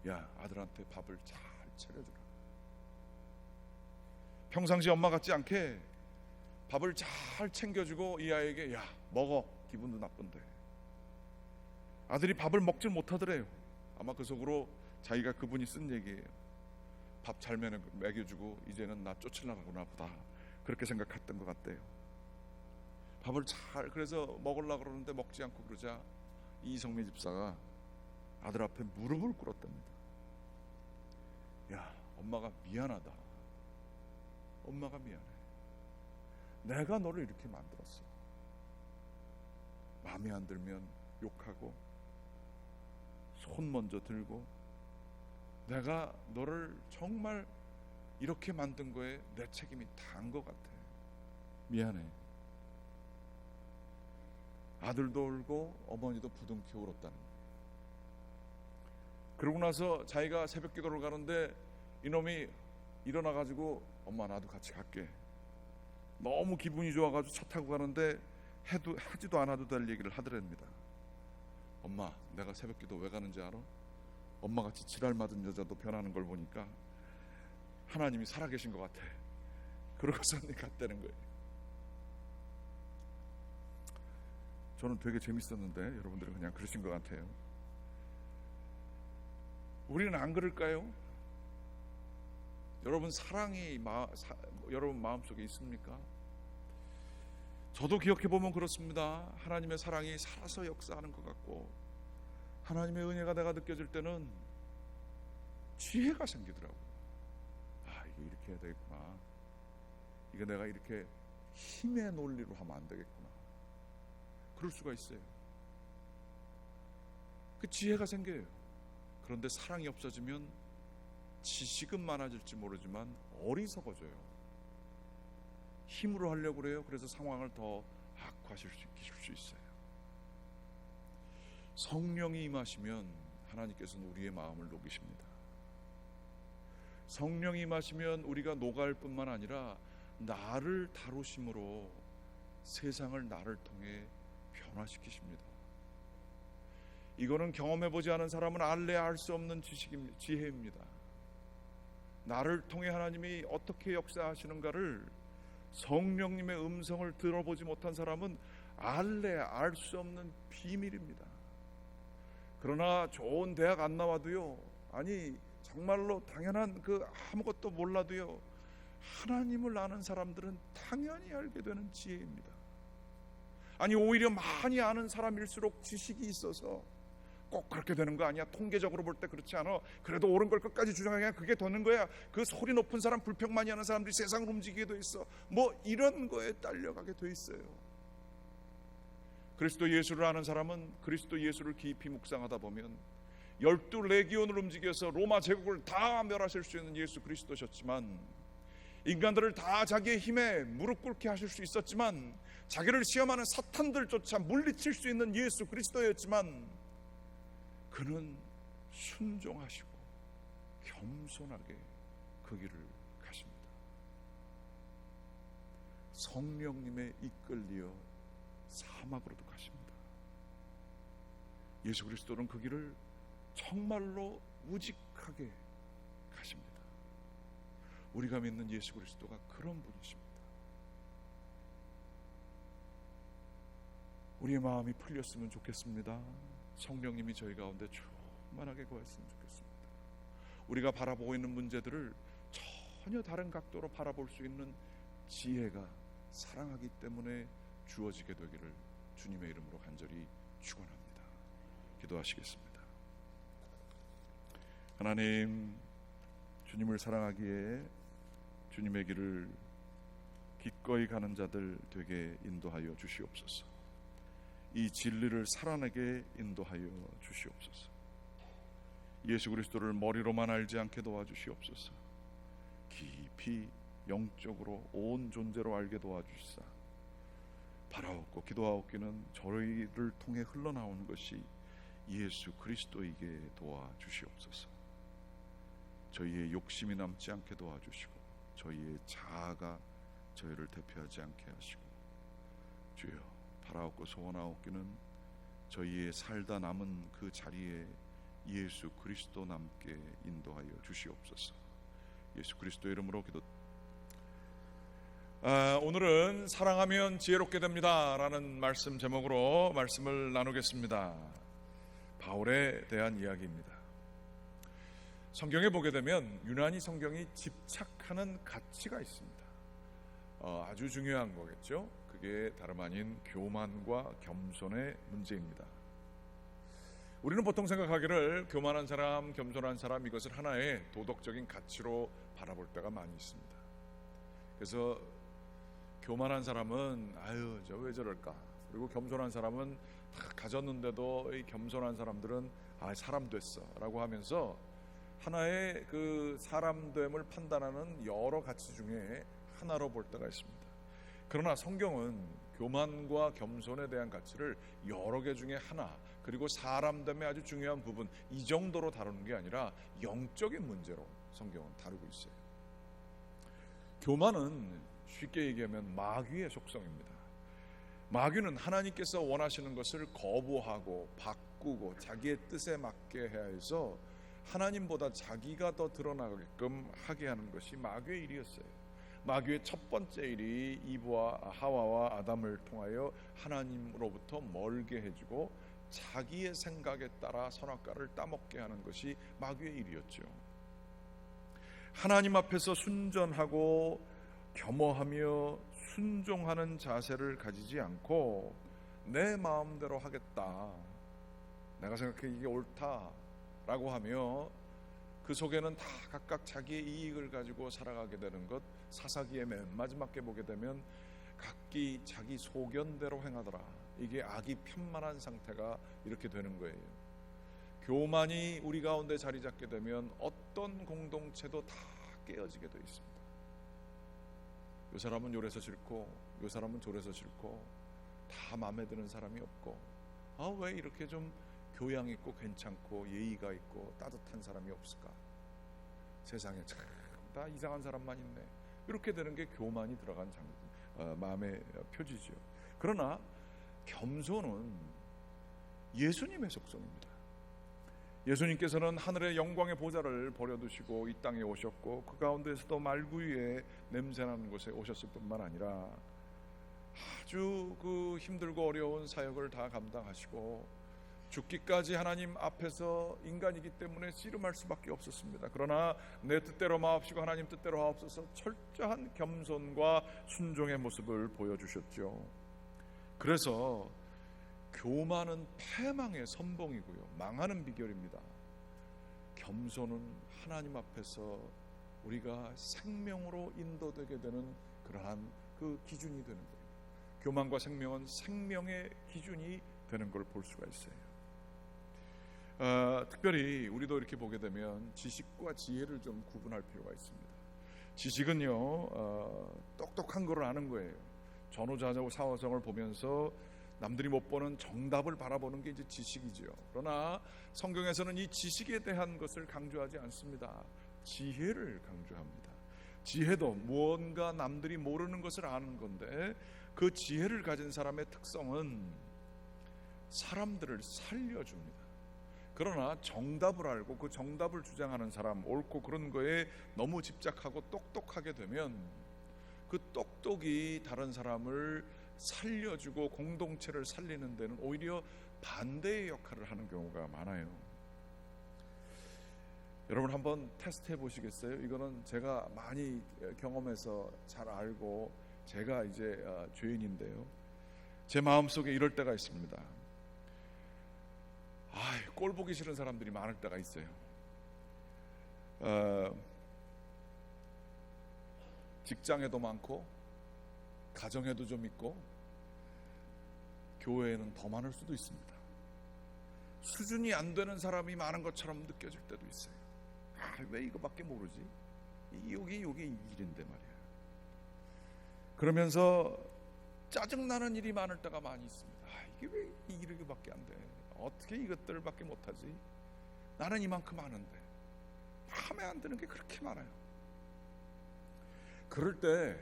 야, 아들한테 밥을 잘 차려주라. 평상시 엄마 같지 않게 밥을 잘 챙겨주고 이 아이에게 야, 먹어. 기분도 나쁜데. 아들이 밥을 먹질 못하더래요. 아마 그 속으로 자기가 그분이 쓴 얘기예요. 밥 잘 먹여주고 이제는 나 쫓으려고나 보다. 그렇게 생각했던 것 같대요. 밥을 잘 그래서 먹으려고 그러는데 먹지 않고 그러자 이성미 집사가 아들 앞에 무릎을 꿇었답니다. 야, 엄마가 미안하다. 엄마가 미안해. 내가 너를 이렇게 만들었어. 마음에 안 들면 욕하고 손 먼저 들고 내가 너를 정말 이렇게 만든 거에 내 책임이 다한 것 같아. 미안해. 아들도 울고 어머니도 부둥켜 울었다는 거예요. 그러고 나서 자기가 새벽 기도를 가는데 이놈이 일어나가지고 엄마 나도 같이 갈게. 너무 기분이 좋아가지고 차 타고 가는데 하지도 않아도 될 얘기를 하더랍니다. 엄마, 내가 새벽 기도 왜 가는지 알아? 엄마같이 지랄 맞은 여자도 변하는 걸 보니까 하나님이 살아계신 것 같아. 그러고서 갔다는 거예요. 저는 되게 재밌었는데 여러분들은 그냥 그러신 것 같아요. 우리는 안 그럴까요? 여러분 사랑이 여러분 마음속에 있습니까? 저도 기억해보면 그렇습니다. 하나님의 사랑이 살아서 역사하는 것 같고 하나님의 은혜가 내가 느껴질 때는 지혜가 생기더라고요. 아, 이게 이렇게 해야 되겠구나. 이거 내가 이렇게 힘의 논리로 하면 안 되겠구나. 그럴 수가 있어요. 그 지혜가 생겨요. 그런데 사랑이 없어지면 지식은 많아질지 모르지만 어리석어져요. 힘으로 하려고 그래요. 그래서 상황을 더 악화시킬 수 있어요. 성령이 임하시면 하나님께서는 우리의 마음을 녹이십니다. 성령이 임하시면 우리가 녹아할 뿐만 아니라 나를 다루심으로 세상을 나를 통해 변화시키십니다. 이거는 경험해보지 않은 사람은 알래야 할 수 없는 지혜입니다. 나를 통해 하나님이 어떻게 역사하시는가를 성령님의 음성을 들어보지 못한 사람은 알래야 알 수 없는 비밀입니다. 그러나 좋은 대학 안 나와도요, 아니 정말로 당연한 그 아무것도 몰라도요, 하나님을 아는 사람들은 당연히 알게 되는 지혜입니다. 아니 오히려 많이 아는 사람일수록 지식이 있어서 꼭 그렇게 되는 거 아니야. 통계적으로 볼 때 그렇지 않아. 그래도 옳은 걸 끝까지 주장하냐, 그게 되는 거야. 그 소리 높은 사람, 불평 많이 하는 사람들이 세상을 움직이게 돼 있어. 뭐 이런 거에 딸려가게 돼 있어요. 그리스도 예수를 아는 사람은 그리스도 예수를 깊이 묵상하다 보면 12레기온을 움직여서 로마 제국을 다 멸하실 수 있는 예수 그리스도셨지만, 인간들을 다 자기의 힘에 무릎 꿇게 하실 수 있었지만, 자기를 시험하는 사탄들조차 물리칠 수 있는 예수 그리스도였지만, 그는 순종하시고 겸손하게 그 길을 가십니다. 성령님의 이끌리어 사막으로도 가십니다. 예수 그리스도는 그 길을 정말로 우직하게 가십니다. 우리가 믿는 예수 그리스도가 그런 분이십니다. 우리의 마음이 풀렸으면 좋겠습니다. 성령님이 저희 가운데 충만하게 거했으면 좋겠습니다. 우리가 바라보고 있는 문제들을 전혀 다른 각도로 바라볼 수 있는 지혜가 사랑하기 때문에 주어지게 되기를 주님의 이름으로 간절히 축원합니다. 기도하시겠습니다. 하나님, 주님을 사랑하기에 주님의 길을 기꺼이 가는 자들 되게 인도하여 주시옵소서. 이 진리를 살아내게 인도하여 주시옵소서. 예수 그리스도를 머리로만 알지 않게 도와주시옵소서. 깊이 영적으로 온 존재로 알게 도와주시사 바라옵고 기도하옵기는 저희를 통해 흘러나오는 것이 예수 그리스도이게 도와주시옵소서. 저희의 욕심이 남지 않게 도와주시고 저희의 자아가 저희를 대표하지 않게 하시고, 주여 바라옵고 소원하옵기는 저희의 살다 남은 그 자리에 예수 그리스도 남게 인도하여 주시옵소서. 예수 그리스도 이름으로 기도. 오늘은 사랑하면 지혜롭게 됩니다 라는 말씀 제목으로 말씀을 나누겠습니다. 바울에 대한 이야기입니다. 성경에 보게 되면 유난히 성경이 집착하는 가치가 있습니다. 아주 중요한 거겠죠. 그게 다름 아닌 교만과 겸손의 문제입니다. 우리는 보통 생각하기를 교만한 사람, 겸손한 사람, 이것을 하나의 도덕적인 가치로 바라볼 때가 많이 있습니다. 그래서 교만한 사람은 아유 저 왜 저럴까, 그리고 겸손한 사람은 다 가졌는데도 이 겸손한 사람들은 아 사람 됐어 라고 하면서 하나의 그 사람됨을 판단하는 여러 가치 중에 하나로 볼 때가 있습니다. 그러나 성경은 교만과 겸손에 대한 가치를 여러 개 중에 하나, 그리고 사람됨의 아주 중요한 부분, 이 정도로 다루는 게 아니라 영적인 문제로 성경은 다루고 있어요. 교만은 쉽게 얘기하면 마귀의 속성입니다. 마귀는 하나님께서 원하시는 것을 거부하고 바꾸고 자기의 뜻에 맞게 해야 해서 하나님보다 자기가 더 드러나게끔 하게 하는 것이 마귀의 일이었어요. 마귀의 첫 번째 일이 이브와 하와와 아담을 통하여 하나님으로부터 멀게 해주고 자기의 생각에 따라 선악과를 따먹게 하는 것이 마귀의 일이었죠. 하나님 앞에서 순전하고 겸허하며 순종하는 자세를 가지지 않고 내 마음대로 하겠다, 내가 생각해 이게 옳다라고 하며 그 속에는 다 각각 자기의 이익을 가지고 살아가게 되는 것, 사사기의 맨 마지막에 보게 되면 각기 자기 소견대로 행하더라, 이게 악이 편만한 상태가 이렇게 되는 거예요. 교만이 우리 가운데 자리 잡게 되면 어떤 공동체도 다 깨어지게 되어 있습니다. 이 사람은 요래서 싫고 이 사람은 저래서 싫고 다 마음에 드는 사람이 없고, 왜 이렇게 좀 교양 있고 괜찮고 예의가 있고 따뜻한 사람이 없을까, 세상에 참 다 이상한 사람만 있네, 이렇게 되는 게 교만이 들어간 마음의 표지죠. 그러나 겸손은 예수님의 속성입니다. 예수님께서는 하늘의 영광의 보좌를 버려두시고 이 땅에 오셨고 그 가운데서도 말구유에 냄새나는 곳에 오셨을 뿐만 아니라 아주 그 힘들고 어려운 사역을 다 감당하시고 죽기까지 하나님 앞에서 인간이기 때문에 씨름할 수밖에 없었습니다. 그러나 내 뜻대로 마옵시고 하나님 뜻대로 하옵소서, 철저한 겸손과 순종의 모습을 보여주셨죠. 그래서 교만은 패망의 선봉이고요, 망하는 비결입니다. 겸손은 하나님 앞에서 우리가 생명으로 인도되게 되는 그러한 그 기준이 되는 거예요. 교만과 생명은 생명의 기준이 되는 걸 볼 수가 있어요. 특별히 우리도 이렇게 보게 되면 지식과 지혜를 좀 구분할 필요가 있습니다. 지식은요 똑똑한 걸 아는 거예요. 전후자적 사화성을 보면서 남들이 못 보는 정답을 바라보는 게 이제 지식이죠. 그러나 성경에서는 이 지식에 대한 것을 강조하지 않습니다. 지혜를 강조합니다. 지혜도 무언가 남들이 모르는 것을 아는 건데, 그 지혜를 가진 사람의 특성은 사람들을 살려줍니다. 그러나 정답을 알고 그 정답을 주장하는 사람, 옳고 그런 거에 너무 집착하고 똑똑하게 되면 그 똑똑이 다른 사람을 살려주고 공동체를 살리는 데는 오히려 반대의 역할을 하는 경우가 많아요. 여러분 한번 테스트 해보시겠어요? 이거는 제가 많이 경험해서 잘 알고 제가 이제 죄인인데요, 제 마음속에 이럴 때가 있습니다. 꼴 보기 싫은 사람들이 많을 때가 있어요. 직장에도 많고 가정에도 좀 있고 교회에는 더 많을 수도 있습니다. 수준이 안 되는 사람이 많은 것처럼 느껴질 때도 있어요. 왜 이거밖에 모르지? 여기 일인데 말이야. 그러면서 짜증나는 일이 많을 때가 많이 있습니다. 이게 왜 이렇게밖에 안 돼? 어떻게 이것들밖에 못하지? 나는 이만큼 아는데 마음에 안 드는 게 그렇게 많아요. 그럴 때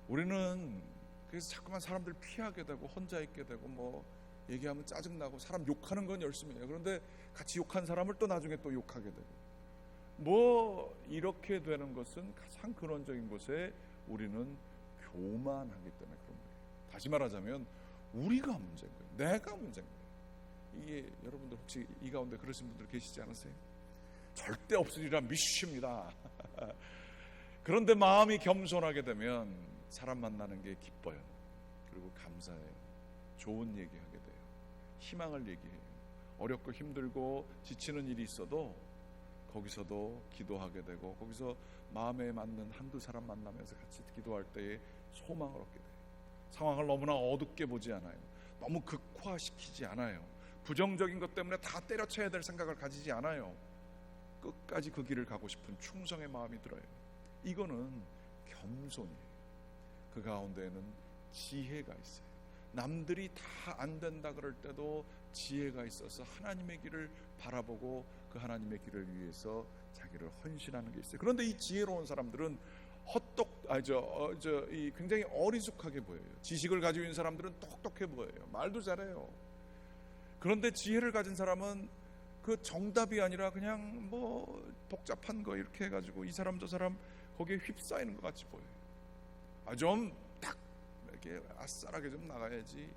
우리는 그래서 자꾸만 사람들 피하게 되고 혼자 있게 되고 뭐 얘기하면 짜증나고 사람 욕하는 건 열심히 해요. 그런데 같이 욕한 사람을 또 나중에 또 욕하게 되고 뭐 이렇게 되는 것은 가장 근원적인 곳에 우리는 교만하기 때문에 그런 거예요. 다시 말하자면 우리가 문제인 거예요. 내가 문제인 거예요. 이게 여러분들 혹시 이 가운데 그러신 분들 계시지 않으세요? 절대 없으리라 믿습니다. 그런데 마음이 겸손하게 되면 사람 만나는 게 기뻐요. 그리고 감사해요. 좋은 얘기하게 돼요. 희망을 얘기해요. 어렵고 힘들고 지치는 일이 있어도 거기서도 기도하게 되고 거기서 마음에 맞는 한두 사람 만나면서 같이 기도할 때에 소망을 얻게 돼요. 상황을 너무나 어둡게 보지 않아요. 너무 극화시키지 않아요. 부정적인 것 때문에 다 때려쳐야 될 생각을 가지지 않아요. 끝까지 그 길을 가고 싶은 충성의 마음이 들어요. 이거는 겸손이에요. 그 가운데에는 지혜가 있어요. 남들이 다 안 된다 그럴 때도 지혜가 있어서 하나님의 길을 바라보고 그 하나님의 길을 위해서 자기를 헌신하는 게 있어요. 그런데 이 지혜로운 사람들은 굉장히 어리숙하게 보여요. 지식을 가지고 있는 사람들은 똑똑해 보여요. 말도 잘해요. 그런데 지혜를 가진 사람은 그 정답이 아니라 그냥 뭐 복잡한 거 이렇게 해가지고 이 사람 저 사람 거기에 휩싸이는 것 같이 보여요. 좀 딱 이렇게 아싸하게 좀 나가야지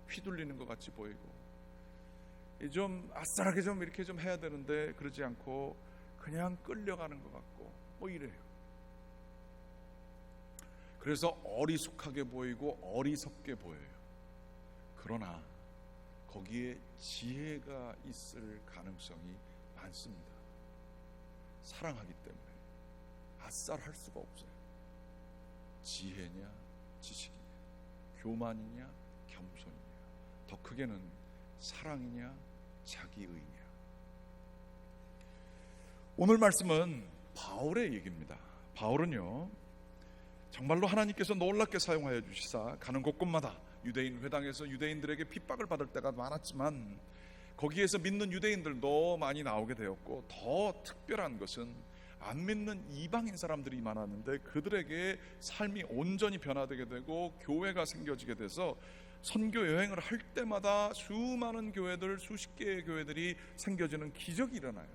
휘둘리는 것 같이 보이고 좀 아싸하게 좀 이렇게 좀 해야 되는데 그러지 않고 그냥 끌려가는 것 같고 뭐 이래요. 그래서 어리숙하게 보이고 어리석게 보여요. 그러나 거기에 지혜가 있을 가능성이 많습니다. 사랑하기 때문에 아싸할 수가 없어요. 지혜냐 지식이냐 교만이냐 겸손이냐 더 크게는 사랑이냐 자기의냐. 오늘 말씀은 바울의 얘기입니다. 바울은요 정말로 하나님께서 놀랍게 사용하여 주시사 가는 곳곳마다 유대인 회당에서 유대인들에게 핍박을 받을 때가 많았지만 거기에서 믿는 유대인들도 많이 나오게 되었고 더 특별한 것은 안 믿는 이방인 사람들이 많았는데 그들에게 삶이 온전히 변화되게 되고 교회가 생겨지게 돼서 선교 여행을 할 때마다 수많은 교회들, 수십 개의 교회들이 생겨지는 기적이 일어나요.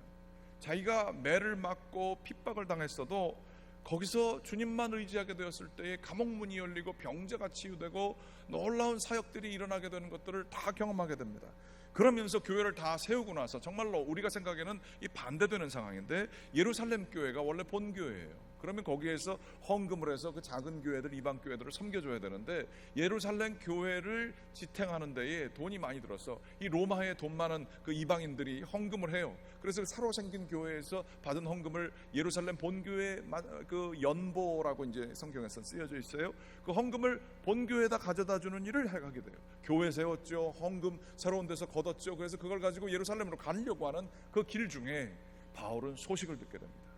자기가 매를 맞고 핍박을 당했어도 거기서 주님만 의지하게 되었을 때에 감옥문이 열리고 병자가 치유되고 놀라운 사역들이 일어나게 되는 것들을 다 경험하게 됩니다. 그러면서 교회를 다 세우고 나서 정말로 우리가 생각에는 이 반대되는 상황인데 예루살렘 교회가 원래 본교회예요. 그러면 거기에서 헌금을 해서 그 작은 교회들, 이방 교회들을 섬겨줘야 되는데 예루살렘 교회를 지탱하는 데에 돈이 많이 들어서 이 로마에 돈 많은 그 이방인들이 헌금을 해요. 그래서 새로 생긴 교회에서 받은 헌금을 예루살렘 본교회 그 연보라고 이제 성경에서 쓰여져 있어요. 그 헌금을 본교회에다 가져다 주는 일을 하게 돼요. 교회 세웠죠. 헌금 새로운 데서 걷었죠. 그래서 그걸 가지고 예루살렘으로 가려고 하는 그 길 중에 바울은 소식을 듣게 됩니다.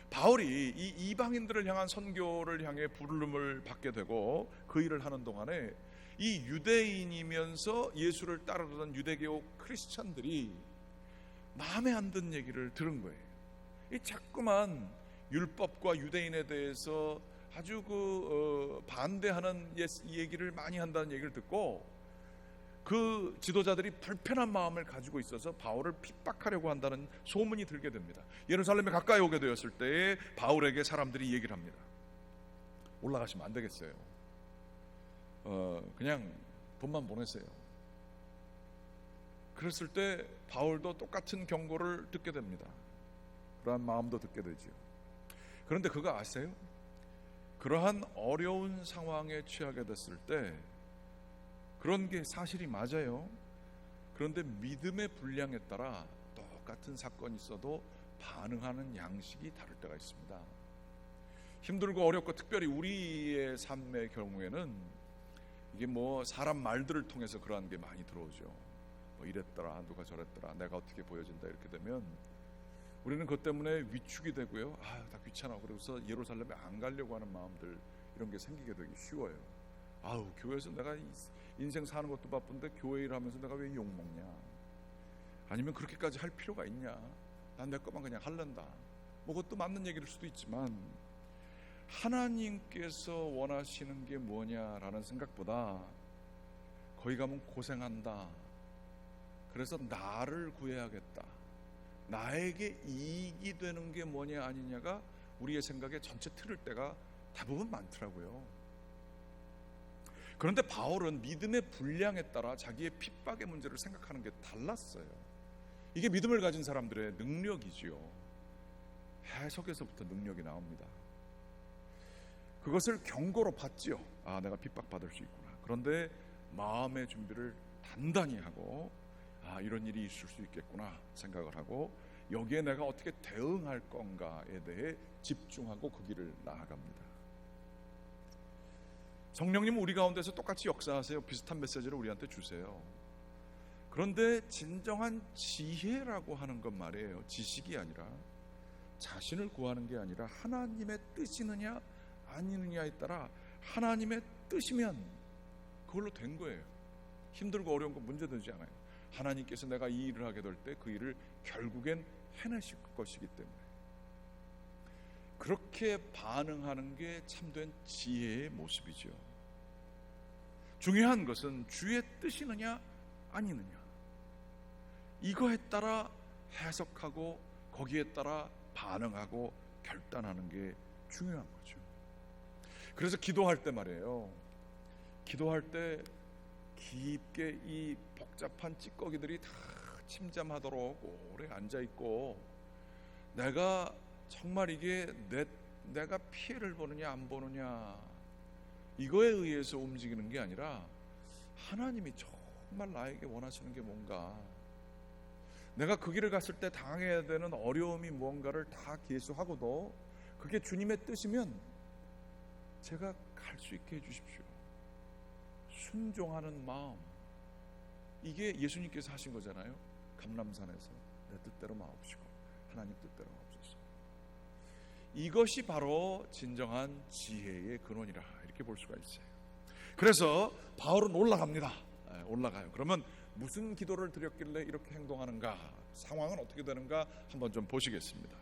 바울이 이 이방인들을 향한 선교를 향해 부름을 받게 되고 그 일을 하는 동안에 이 유대인이면서 예수를 따르던 유대교 크리스찬들이 마음에 안 드는 얘기를 들은 거예요. 이 자꾸만 율법과 유대인에 대해서 아주 반대하는 얘기를 많이 한다는 얘기를 듣고 그 지도자들이 불편한 마음을 가지고 있어서 바울을 핍박하려고 한다는 소문이 들게 됩니다. 예루살렘에 가까이 오게 되었을 때에 바울에게 사람들이 얘기를 합니다. 올라가시면 안 되겠어요. 그냥 돈만 보내세요. 그랬을 때 바울도 똑같은 경고를 듣게 됩니다. 그러한 마음도 듣게 되죠. 그런데 그거 아세요? 그러한 어려운 상황에 처하게 됐을 때 그런 게 사실이 맞아요. 그런데 믿음의 분량에 따라 똑같은 사건이 있어도 반응하는 양식이 다를 때가 있습니다. 힘들고 어렵고 특별히 우리의 삶의 경우에는 이게 뭐 사람 말들을 통해서 그러한 게 많이 들어오죠. 뭐 이랬더라, 누가 저랬더라, 내가 어떻게 보여진다, 이렇게 되면 우리는 그것 때문에 위축이 되고요. 다 귀찮아. 그래서 예루살렘에 안 가려고 하는 마음들, 이런 게 생기게 되기 쉬워요. 교회에서 내가 인생 사는 것도 바쁜데 교회 일하면서 내가 왜 욕먹냐? 아니면 그렇게까지 할 필요가 있냐? 난 내 것만 그냥 할란다. 뭐 그것도 맞는 얘기일 수도 있지만, 하나님께서 원하시는 게 뭐냐라는 생각보다 거기 가면 고생한다, 그래서 나를 구해야겠다, 나에게 이익이 되는 게 뭐냐 아니냐가 우리의 생각에 전체 틀을 때가 대부분 많더라고요. 그런데 바울은 믿음의 분량에 따라 자기의 핍박의 문제를 생각하는 게 달랐어요. 이게 믿음을 가진 사람들의 능력이지요. 해석에서부터 능력이 나옵니다. 그것을 경고로 받지요. 내가 핍박받을 수 있구나. 그런데 마음의 준비를 단단히 하고 이런 일이 있을 수 있겠구나 생각을 하고, 여기에 내가 어떻게 대응할 건가에 대해 집중하고 그 길을 나아갑니다. 성령님은 우리 가운데서 똑같이 역사하세요. 비슷한 메시지를 우리한테 주세요. 그런데 진정한 지혜라고 하는 건 말이에요, 지식이 아니라, 자신을 구하는 게 아니라 하나님의 뜻이느냐 아니느냐에 따라, 하나님의 뜻이면 그걸로 된 거예요. 힘들고 어려운 거 문제되지 않아요. 하나님께서 내가 이 일을 하게 될 때 그 일을 결국엔 해내실 것이기 때문에, 그렇게 반응하는 게 참된 지혜의 모습이죠. 중요한 것은 주의 뜻이느냐 아니느냐, 이거에 따라 해석하고 거기에 따라 반응하고 결단하는 게 중요한 거죠. 그래서 기도할 때 말이에요, 기도할 때 깊게 이 복잡한 찌꺼기들이 다 침잠하도록 오래 앉아있고, 내가 정말 이게 내가 피해를 보느냐 안 보느냐 이거에 의해서 움직이는 게 아니라, 하나님이 정말 나에게 원하시는 게 뭔가, 내가 그 길을 갔을 때 당해야 되는 어려움이 무언가를 다 계수하고도 그게 주님의 뜻이면 제가 갈 수 있게 해주십시오. 순종하는 마음, 이게 예수님께서 하신 거잖아요. 감람산에서 내 뜻대로 마옵시고 하나님 뜻대로 마옵소서. 이것이 바로 진정한 지혜의 근원이라, 이렇게 볼 수가 있어요. 그래서 바울은 올라갑니다. 올라가요. 그러면 무슨 기도를 드렸길래 이렇게 행동하는가, 상황은 어떻게 되는가 한번 좀 보시겠습니다.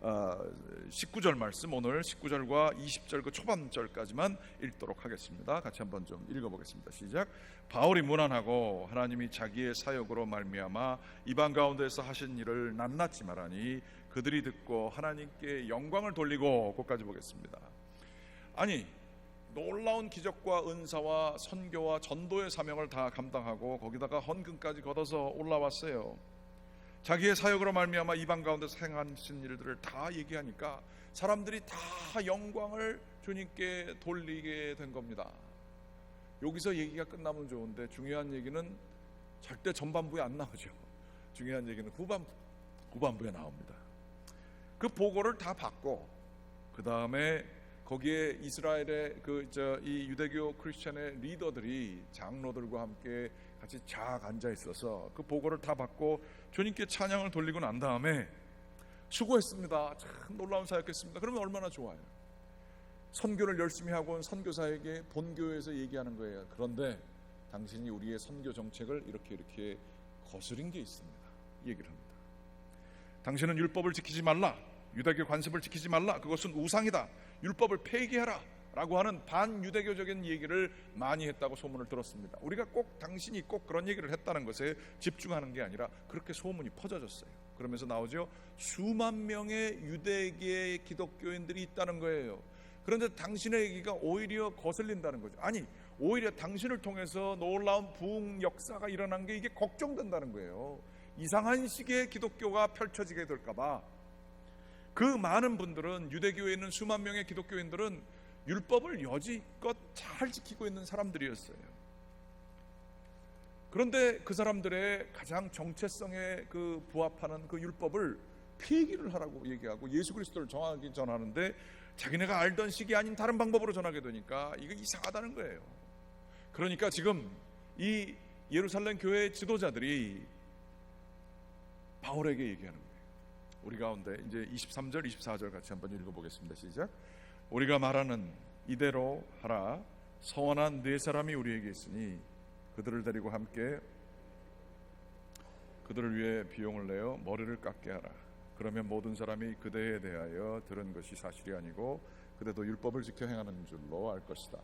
19절 말씀, 오늘 19절과 20절 그 초반절까지만 읽도록 하겠습니다. 같이 한번 좀 읽어보겠습니다. 시작. 바울이 문안하고 하나님이 자기의 사역으로 말미암아 이방 가운데서 하신 일을 낱낱이 말하니 그들이 듣고 하나님께 영광을 돌리고, 끝까지 보겠습니다. 아니, 놀라운 기적과 은사와 선교와 전도의 사명을 다 감당하고 거기다가 헌금까지 걷어서 올라왔어요. 자기의 사역으로 말미암아 이방 가운데서 행하신 일들을 다 얘기하니까 사람들이 다 영광을 주님께 돌리게 된 겁니다. 여기서 얘기가 끝나면 좋은데, 중요한 얘기는 절대 전반부에 안 나오죠. 중요한 얘기는 후반부에 나옵니다. 그 보고를 다 받고, 그 다음에 거기에 이스라엘의 이 유대교 크리스천의 리더들이 장로들과 함께 같이 쫙 앉아 있어서 그 보고를 다 받고 주님께 찬양을 돌리고 난 다음에, 수고했습니다, 참 놀라운 사역했습니다, 그러면 얼마나 좋아요. 선교를 열심히 하고 온 선교사에게 본교회에서 얘기하는 거예요. 그런데 당신이 우리의 선교 정책을 이렇게 거스린 게 있습니다, 얘기를 합니다. 당신은 율법을 지키지 말라, 유대교 관습을 지키지 말라, 그것은 우상이다, 율법을 폐기하라 라고 하는 반유대교적인 얘기를 많이 했다고 소문을 들었습니다. 우리가 당신이 꼭 그런 얘기를 했다는 것에 집중하는 게 아니라 그렇게 소문이 퍼져졌어요. 그러면서 나오죠, 수만 명의 유대계 기독교인들이 있다는 거예요. 그런데 당신의 얘기가 오히려 거슬린다는 거죠. 아니, 오히려 당신을 통해서 놀라운 부흥 역사가 일어난 게 이게 걱정된다는 거예요. 이상한 식의 기독교가 펼쳐지게 될까봐. 그 많은 분들은, 유대교에 있는 수만 명의 기독교인들은 율법을 여지껏 잘 지키고 있는 사람들이었어요. 그런데 그 사람들의 가장 정체성에 부합하는 그 율법을 폐기를 하라고 얘기하고 예수 그리스도를 정확히 전하는데 자기네가 알던 식이 아닌 다른 방법으로 전하게 되니까 이거 이상하다는 거예요. 그러니까 지금 이 예루살렘 교회 지도자들이 바울에게 얘기하는 거예요. 우리 가운데 이제 23절 24절 같이 한번 읽어보겠습니다. 시작. 우리가 말하는 이대로 하라. 서원한 네 사람이 우리에게 있으니 그들을 데리고 함께 그들을 위해 비용을 내어 머리를 깎게 하라. 그러면 모든 사람이 그대에 대하여 들은 것이 사실이 아니고 그대도 율법을 지켜 행하는 줄로 알 것이다.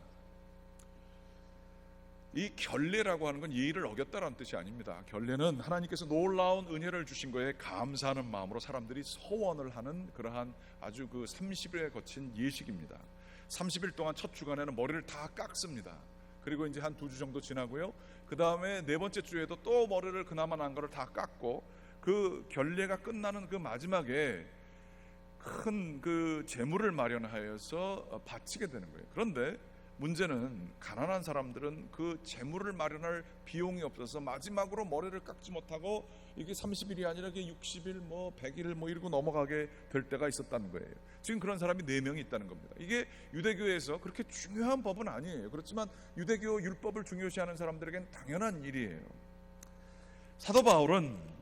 이 결례라고 하는 건 예의를 어겼다라는 뜻이 아닙니다. 결례는 하나님께서 놀라운 은혜를 주신 거에 감사하는 마음으로 사람들이 서원을 하는 그러한 아주 그 30일에 거친 예식입니다. 30일 동안 첫 주간에는 머리를 다 깎습니다. 그리고 이제 한 2주 정도 지나고요. 그 다음에 네 번째 주에도 또 머리를 그나마 난 거를 다 깎고 그 결례가 끝나는 그 마지막에 큰 그 제물을 마련하여서 바치게 되는 거예요. 그런데 문제는 가난한 사람들은 그 제물을 마련할 비용이 없어서 마지막으로 머리를 깎지 못하고 이게 30일이 아니라 60일 뭐 100일 뭐 이러고 넘어가게 될 때가 있었다는 거예요. 지금 그런 사람이 4명이 있다는 겁니다. 이게 유대교에서 그렇게 중요한 법은 아니에요. 그렇지만 유대교 율법을 중요시하는 사람들에겐 당연한 일이에요. 사도 바울은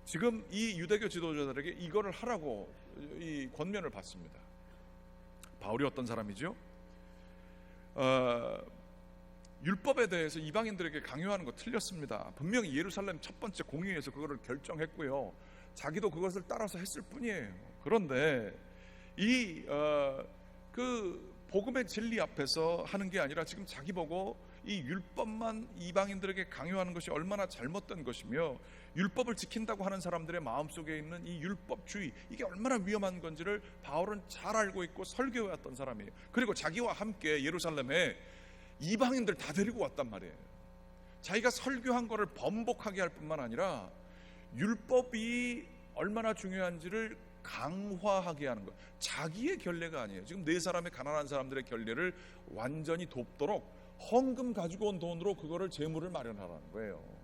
지금 이 유대교 지도자들에게 이거를 하라고 이 권면을 받습니다. 바울이 어떤 사람이죠? 율법에 대해서 이방인들에게 강요하는 거 틀렸습니다. 분명히 예루살렘 첫 번째 공의회에서 그거를 결정했고요. 자기도 그것을 따라서 했을 뿐이에요. 그런데 그 복음의 진리 앞에서 하는 게 아니라 지금 자기 보고 이 율법만 이방인들에게 강요하는 것이 얼마나 잘못된 것이며 율법을 지킨다고 하는 사람들의 마음속에 있는 이 율법주의, 이게 얼마나 위험한 건지를 바울은 잘 알고 있고 설교해왔던 사람이에요. 그리고 자기와 함께 예루살렘에 이방인들 다 데리고 왔단 말이에요. 자기가 설교한 거를 번복하게 할 뿐만 아니라 율법이 얼마나 중요한지를 강화하게 하는 것. 자기의 결례가 아니에요. 지금 네 사람의 가난한 사람들의 결례를 완전히 돕도록 헌금 가지고 온 돈으로 그거를 제물을 마련하라는 거예요.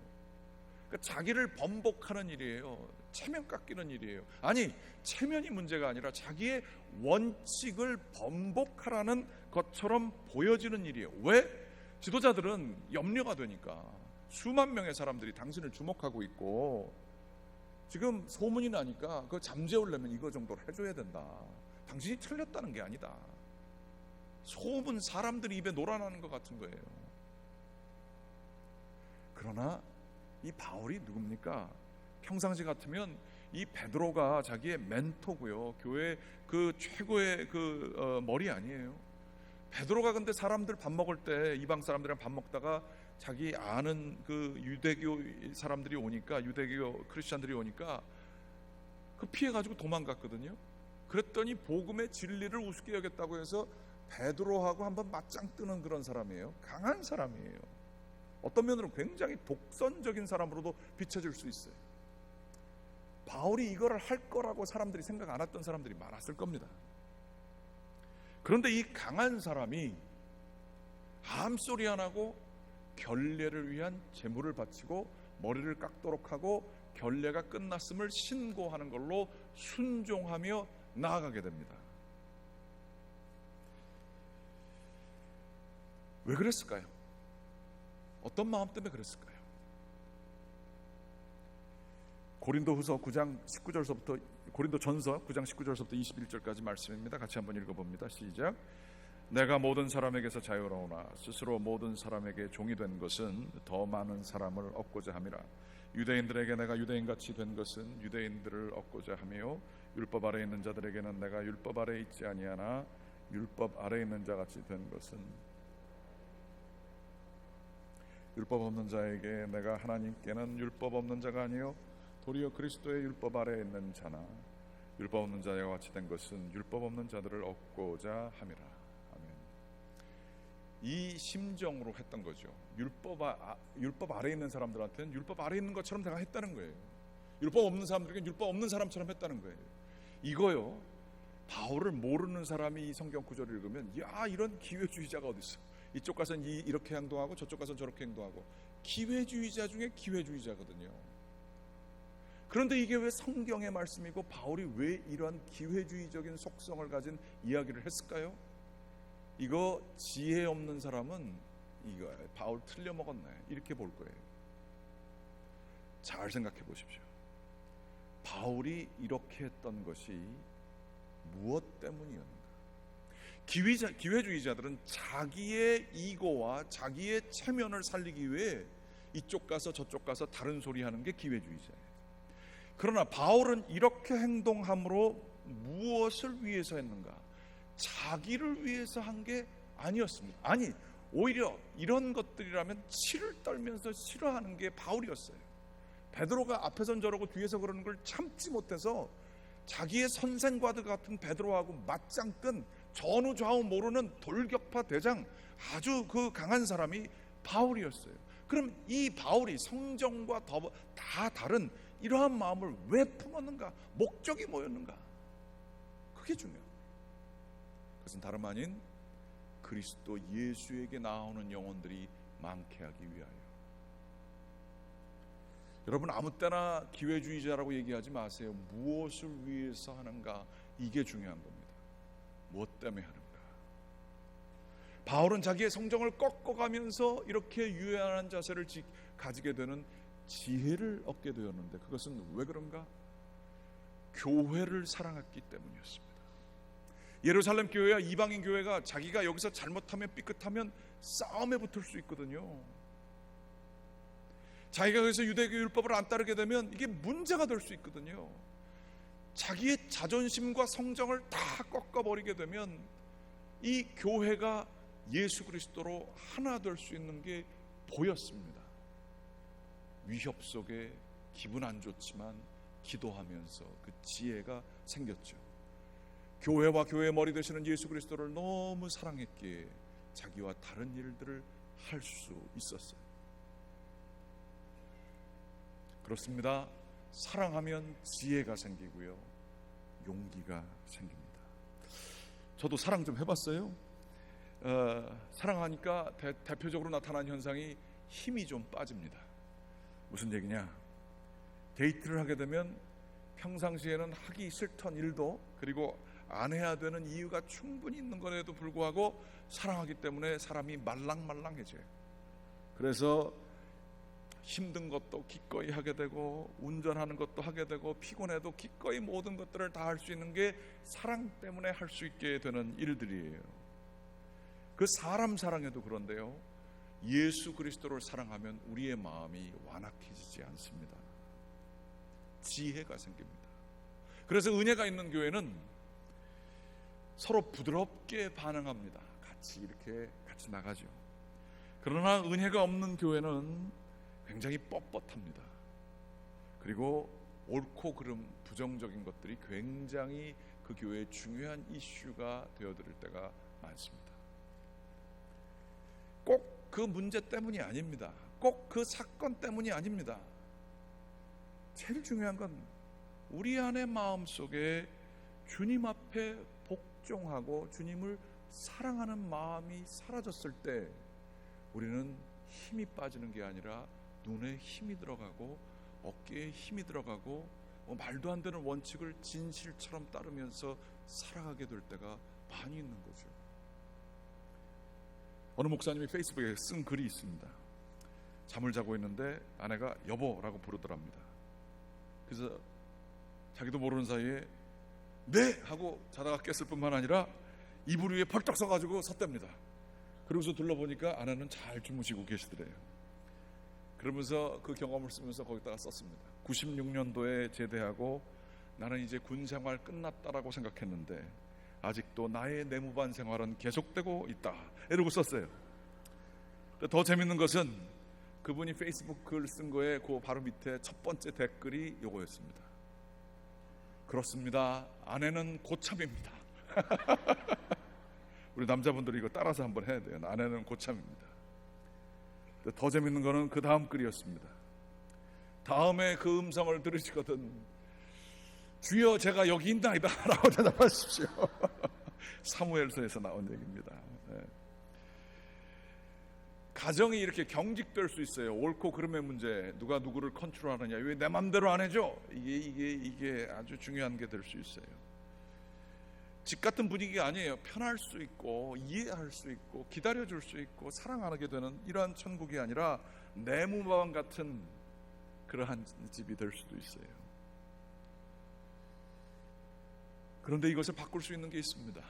그러니까 자기를 번복하는 일이에요. 체면 깎이는 일이에요. 아니, 체면이 문제가 아니라 자기의 원칙을 번복하라는 것처럼 보여지는 일이에요. 왜? 지도자들은 염려가 되니까. 수만 명의 사람들이 당신을 주목하고 있고 지금 소문이 나니까 그거 잠재우려면 이거 정도를 해줘야 된다. 당신이 틀렸다는 게 아니다. 소문, 사람들이 입에 놀아나는 것 같은 거예요. 그러나 이 바울이 누굽니까? 평상시 같으면 이 베드로가 자기의 멘토고요, 교회 그 최고의 머리 아니에요. 베드로가 근데 사람들 밥 먹을 때 이방 사람들이랑 밥 먹다가 자기 아는 그 유대교 사람들이 오니까, 유대교 크리스찬들이 오니까 그 피해가지고 도망갔거든요. 그랬더니 복음의 진리를 우습게 여겼다고 해서 베드로하고 한번 맞짱 뜨는 그런 사람이에요. 강한 사람이에요. 어떤 면으로 굉장히 독선적인 사람으로도 비춰질 수 있어요. 바울이 이거를 할 거라고 사람들이 생각 안 했던 사람들이 많았을 겁니다. 그런데 이 강한 사람이 함소리 안 하고 결례를 위한 제물을 바치고 머리를 깎도록 하고 결례가 끝났음을 신고하는 걸로 순종하며 나아가게 됩니다. 왜 그랬을까요? 어떤 마음 때문에 그랬을까요? 고린도후서 9장 19절서부터 고린도전서 9장 19절서부터 21절까지 말씀입니다. 같이 한번 읽어봅니다. 시작. 내가 모든 사람에게서 자유로우나 스스로 모든 사람에게 종이 된 것은 더 많은 사람을 얻고자 함이라. 유대인들에게 내가 유대인같이 된 것은 유대인들을 얻고자 하며 율법 아래 있는 자들에게는 내가 율법 아래 있지 아니하나 율법 아래 있는 자같이 된 것은 율법 없는 자에게 내가 하나님께는 율법 없는 자가 아니요 도리어 그리스도의 율법 아래에 있는 자나 율법 없는 자와 같이 된 것은 율법 없는 자들을 얻고자 함이라. 아멘. 이 심정으로 했던 거죠. 율법 아래에 있는 사람들한테는 율법 아래에 있는 것처럼 내가 했다는 거예요. 율법 없는 사람들에게는 율법 없는 사람처럼 했다는 거예요. 이거요, 바울을 모르는 사람이 이 성경 구절을 읽으면 야, 이런 기회주의자가 어디 있어. 이쪽 가서는 이렇게 행동하고 저쪽 가서는 저렇게 행동하고. 기회주의자 중에 기회주의자거든요. 그런데 이게 왜 성경의 말씀이고 바울이 왜 이러한 기회주의적인 속성을 가진 이야기를 했을까요? 이거 지혜 없는 사람은 이거 바울 틀려 먹었네 이렇게 볼 거예요. 잘 생각해 보십시오. 바울이 이렇게 했던 것이 무엇 때문이었는가? 기회주의자들은 자기의 이고와 자기의 체면을 살리기 위해 이쪽 가서 저쪽 가서 다른 소리 하는 게 기회주의자예요. 그러나 바울은 이렇게 행동함으로 무엇을 위해서 했는가? 자기를 위해서 한 게 아니었습니다. 아니, 오히려 이런 것들이라면 치를 떨면서 싫어하는 게 바울이었어요. 베드로가 앞에선 저러고 뒤에서 그러는 걸 참지 못해서 자기의 선생과도 같은 베드로하고 맞짱 뜬 전후 좌우 모르는 돌격파 대장, 아주 그 강한 사람이 바울이었어요. 그럼 이 바울이 성경과 다 다른 이러한 마음을 왜 품었는가? 목적이 뭐였는가? 그게 중요해요. 그것은 다름 아닌 그리스도 예수에게 나오는 영혼들이 많게 하기 위하여. 여러분, 아무 때나 기회주의자라고 얘기하지 마세요. 무엇을 위해서 하는가? 이게 중요한 겁니다. 무엇 때문에 하는가? 바울은 자기의 성정을 꺾어가면서 이렇게 유연한 자세를 가지게 되는 지혜를 얻게 되었는데, 그것은 왜 그런가? 교회를 사랑했기 때문이었습니다. 예루살렘 교회와 이방인 교회가 자기가 여기서 잘못하면 삐끗하면 싸움에 붙을 수 있거든요. 자기가 그래서 유대교 율법을 안 따르게 되면 이게 문제가 될 수 있거든요. 자기의 자존심과 성정을 다 꺾어버리게 되면 이 교회가 예수 그리스도로 하나 될 수 있는 게 보였습니다. 위협 속에 기분 안 좋지만 기도하면서 그 지혜가 생겼죠. 교회와 교회의 머리 되시는 예수 그리스도를 너무 사랑했기에 자기와 다른 일들을 할 수 있었어요. 그렇습니다. 사랑하면 지혜가 생기고요, 용기가 생깁니다. 저도 사랑 좀 해봤어요. 사랑하니까 대표적으로 나타난 현상이 힘이 좀 빠집니다. 무슨 얘기냐? 데이트를 하게 되면 평상시에는 하기 싫던 일도, 그리고 안 해야 되는 이유가 충분히 있는 것에도 불구하고 사랑하기 때문에 사람이 말랑말랑해져요. 그래서 힘든 것도 기꺼이 하게 되고, 운전하는 것도 하게 되고, 피곤해도 기꺼이 모든 것들을 다 할 수 있는 게 사랑 때문에 할 수 있게 되는 일들이에요. 그 사람 사랑에도 그런데요, 예수 그리스도를 사랑하면 우리의 마음이 완악해지지 않습니다. 지혜가 생깁니다. 그래서 은혜가 있는 교회는 서로 부드럽게 반응합니다. 같이 나가죠. 그러나 은혜가 없는 교회는 굉장히 뻣뻣합니다. 그리고 옳고 그름, 부정적인 것들이 굉장히 그 교회의 중요한 이슈가 되어드릴 때가 많습니다. 꼭 그 문제 때문이 아닙니다. 꼭 그 사건 때문이 아닙니다. 제일 중요한 건 우리 안의 마음속에 주님 앞에 복종하고 주님을 사랑하는 마음이 사라졌을 때 우리는 힘이 빠지는 게 아니라 눈에 힘이 들어가고 어깨에 힘이 들어가고 말도 안 되는 원칙을 진실처럼 따르면서 살아가게 될 때가 많이 있는 거죠. 어느 목사님이 페이스북에 쓴 글이 있습니다. 잠을 자고 있는데 아내가 여보라고 부르더랍니다. 그래서 자기도 모르는 사이에 네! 하고 자다가 깼을 뿐만 아니라 이불 위에 펄떡 서가지고 섰답니다. 그러고서 둘러보니까 아내는 잘 주무시고 계시더래요. 그러면서 그 경험을 쓰면서 거기다가 썼습니다. 96년도에 제대하고 나는 이제 군 생활 끝났다라고 생각했는데 아직도 나의 내무반 생활은 계속되고 있다, 이러고 썼어요. 더 재밌는 것은 그분이 페이스북 글 쓴 거에 그 바로 밑에 첫 번째 댓글이 요거였습니다. 그렇습니다. 아내는 고참입니다. 우리 남자분들이 이거 따라서 한번 해야 돼요. 아내는 고참입니다. 더 재밌는 거는 그 다음 글이었습니다. 다음에 그 음성을 들으시거든 주여 제가 여기 있나이다 라고 대답하십시오. 사무엘서에서 나온 얘기입니다. 가정이 이렇게 경직될 수 있어요. 옳고 그름의 문제, 누가 누구를 컨트롤하느냐, 왜 내 맘대로 안 해줘? 이게 아주 중요한 게 될 수 있어요. 집 같은 분위기가 아니에요. 편할 수 있고 이해할 수 있고 기다려줄 수 있고 사랑하게 되는 이러한 천국이 아니라 내무방 같은 그러한 집이 될 수도 있어요. 그런데 이것을 바꿀 수 있는 게 있습니다.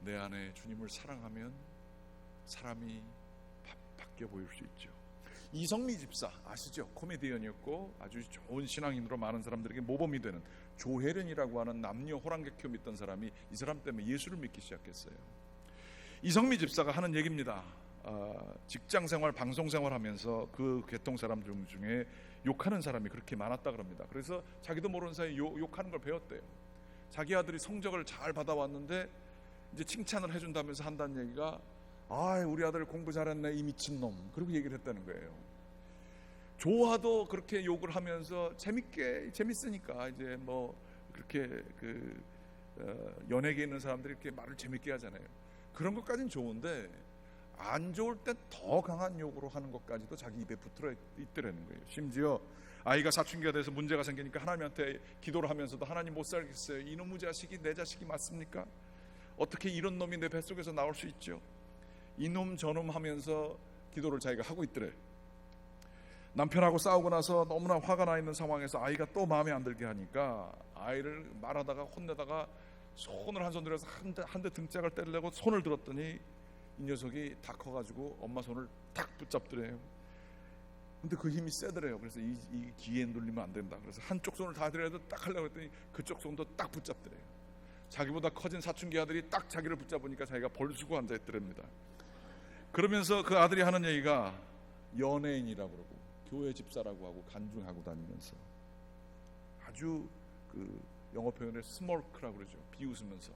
내 안에 주님을 사랑하면 사람이 바뀌어 보일 수 있죠. 이성미 집사 아시죠? 코미디언이었고 아주 좋은 신앙인으로 많은 사람들에게 모범이 되는 조혜련이라고 하는 남녀 호랑객교 믿던 사람이 이 사람 때문에 예수를 믿기 시작했어요. 이성미 집사가 하는 얘기입니다. 직장생활, 방송생활 하면서 그 계통 사람 중에 욕하는 사람이 그렇게 많았다 그럽니다. 그래서 자기도 모르는 사이에 욕하는 걸 배웠대요. 자기 아들이 성적을 잘 받아왔는데 이제 칭찬을 해준다면서 한다는 얘기가, 우리 아들 공부 잘했네 이 미친놈, 그렇게 얘기를 했다는 거예요. 조화도 그렇게 욕을 하면서 재밌으니까 이제 뭐 그렇게 연예계에 있는 사람들이 이렇게 말을 재밌게 하잖아요. 그런 것까지는 좋은데 안 좋을 때 더 강한 욕으로 하는 것까지도 자기 입에 붙들어 있더라는 거예요. 심지어 아이가 사춘기가 돼서 문제가 생기니까 하나님한테 기도를 하면서도, 하나님 못 살겠어요. 이놈의 자식이 내 자식이 맞습니까? 어떻게 이런 놈이 내 뱃속에서 나올 수 있죠? 이놈 저놈 하면서 기도를 자기가 하고 있더래. 남편하고 싸우고 나서 너무나 화가 나 있는 상황에서 아이가 또 마음에 안 들게 하니까 아이를 말하다가 혼내다가 손을 한 손 들여서 한 대 등짝을 때리려고 손을 들었더니 이 녀석이 다 커가지고 엄마 손을 탁 붙잡더래요. 근데 그 힘이 세더래요. 그래서 이 기에 눌리면 안 된다. 그래서 한쪽 손을 다 들여도 딱 하려고 했더니 그쪽 손도 딱 붙잡더래요. 자기보다 커진 사춘기 아들이 딱 자기를 붙잡으니까 자기가 벌수고 앉아있더랍니다. 그러면서 그 아들이 하는 얘기가 연예인이라고 그러고 교회 집사라고 하고 간증하고 다니면서 아주 영어 표현에 스몰크라고 그러죠. 비웃으면서.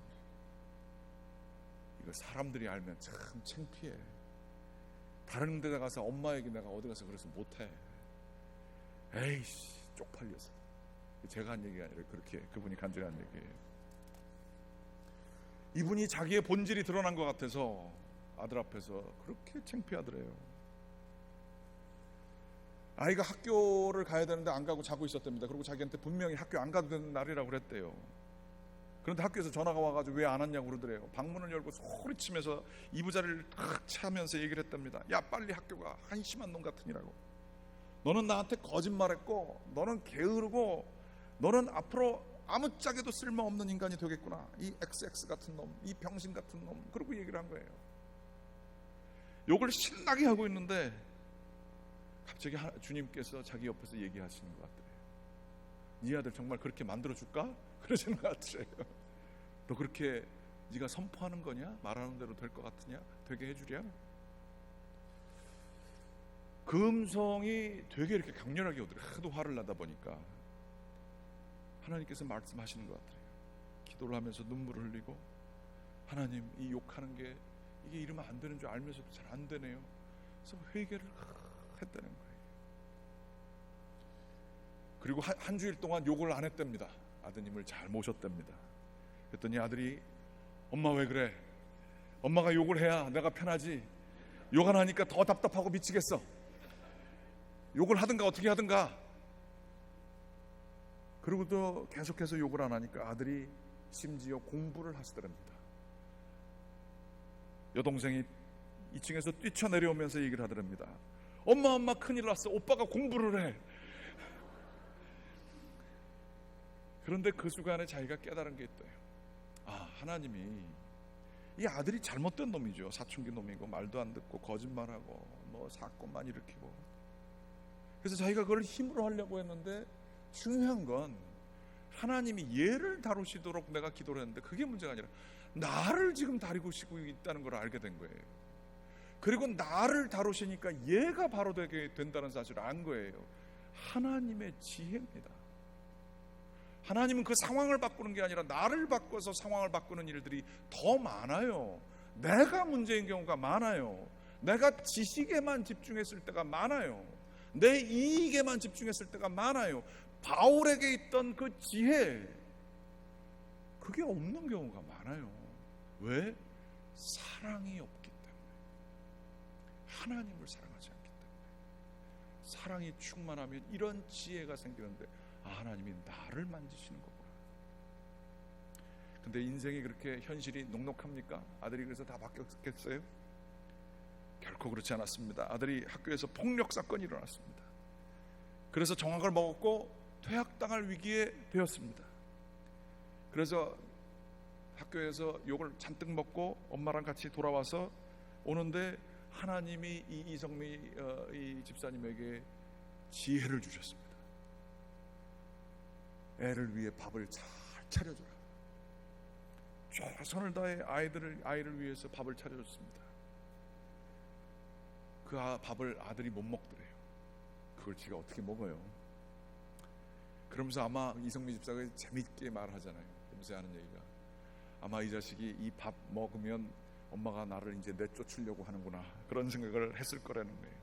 이거 사람들이 알면 참 창피해. 다른 데 가서 엄마에게 내가 어디 가서 그래서 못해. 에이씨 쪽팔려서. 제가 한 얘기가 아니라 그렇게 그분이 간증한 얘기예요. 이분이 자기의 본질이 드러난 것 같아서 아들 앞에서 그렇게 창피하더래요. 아이가 학교를 가야 되는데 안 가고 자고 있었답니다. 그리고 자기한테 분명히 학교 안 가도 되는 날이라고 그랬대요. 그런데 학교에서 전화가 와가지고 왜 안 왔냐고 그러더래요. 방문을 열고 소리치면서 이부자리를 탁 차면서 얘기를 했답니다. 야 빨리 학교 가, 한심한 놈 같으니라고. 너는 나한테 거짓말했고 너는 게으르고 너는 앞으로 아무짝에도 쓸모없는 인간이 되겠구나. 이 XX 같은 놈, 이 병신 같은 놈. 그러고 얘기를 한 거예요. 욕을 신나게 하고 있는데 갑자기 주님께서 자기 옆에서 얘기하시는 것 같아요. 네 아들 정말 그렇게 만들어줄까? 그러시는 것 같아요. 너 그렇게 네가 선포하는 거냐? 말하는 대로 될 것 같으냐? 되게 해주랴? 그 음성이 되게 이렇게 강렬하게 오더래요. 하도 화를 나다 보니까 하나님께서 말씀하시는 것 같아요. 기도를 하면서 눈물을 흘리고, 하나님 이 욕하는 게 이게 이러면 안 되는 줄 알면서도 잘 안 되네요. 그래서 회개를 했다는 거예요. 그리고 한 주일 동안 욕을 안 했답니다. 아드님을 잘 모셨답니다. 그랬더니 아들이, 엄마 왜 그래? 엄마가 욕을 해야 내가 편하지. 욕 안 하니까 더 답답하고 미치겠어. 욕을 하든가 어떻게 하든가. 그리고 또 계속해서 욕을 안 하니까 아들이 심지어 공부를 하시더랍니다. 여동생이 2층에서 뛰쳐내려오면서 얘기를 하더랍니다. 엄마 큰일 났어. 오빠가 공부를 해. 그런데 그 순간에 자기가 깨달은 게 있대요. 하나님이 이 아들이 잘못된 놈이죠. 사춘기 놈이고 말도 안 듣고 거짓말하고 뭐 사건만 일으키고. 그래서 자기가 그걸 힘으로 하려고 했는데 중요한 건 하나님이 얘를 다루시도록 내가 기도를 했는데 그게 문제가 아니라 나를 지금 다루고 있다는 걸 알게 된 거예요. 그리고 나를 다루시니까 얘가 바로 되게 된다는 사실을 안 거예요. 하나님의 지혜입니다. 하나님은 그 상황을 바꾸는 게 아니라 나를 바꿔서 상황을 바꾸는 일들이 더 많아요. 내가 문제인 경우가 많아요. 내가 지식에만 집중했을 때가 많아요. 내 이익에만 집중했을 때가 많아요. 바울에게 있던 그 지혜, 그게 없는 경우가 많아요. 왜? 사랑이 없기 때문에. 하나님을 사랑하지 않기 때문에. 사랑이 충만하면 이런 지혜가 생기는데, 하나님이 나를 만지시는 거구나. 근데 인생이 그렇게 현실이 녹록합니까? 아들이 그래서 다 바뀌었겠어요? 결코 그렇지 않았습니다. 아들이 학교에서 폭력 사건이 일어났습니다. 그래서 정학을 먹었고 퇴학당할 위기에 되었습니다. 그래서 학교에서 욕을 잔뜩 먹고 엄마랑 같이 돌아와서 오는데 하나님이 이 이성미 이 집사님에게 지혜를 주셨습니다. 애를 위해 밥을 잘 차려줘라. 최선을 다해 아이를 위해서 밥을 차려줬습니다. 그 밥을 아들이 못 먹더래요. 그걸 지가 어떻게 먹어요? 그러면서 아마 이성미 집사가 재밌게 말하잖아요. 그러면서 하는 얘기가, 아마 이 자식이 이 밥 먹으면 엄마가 나를 이제 내쫓으려고 하는구나, 그런 생각을 했을 거라는 거예요.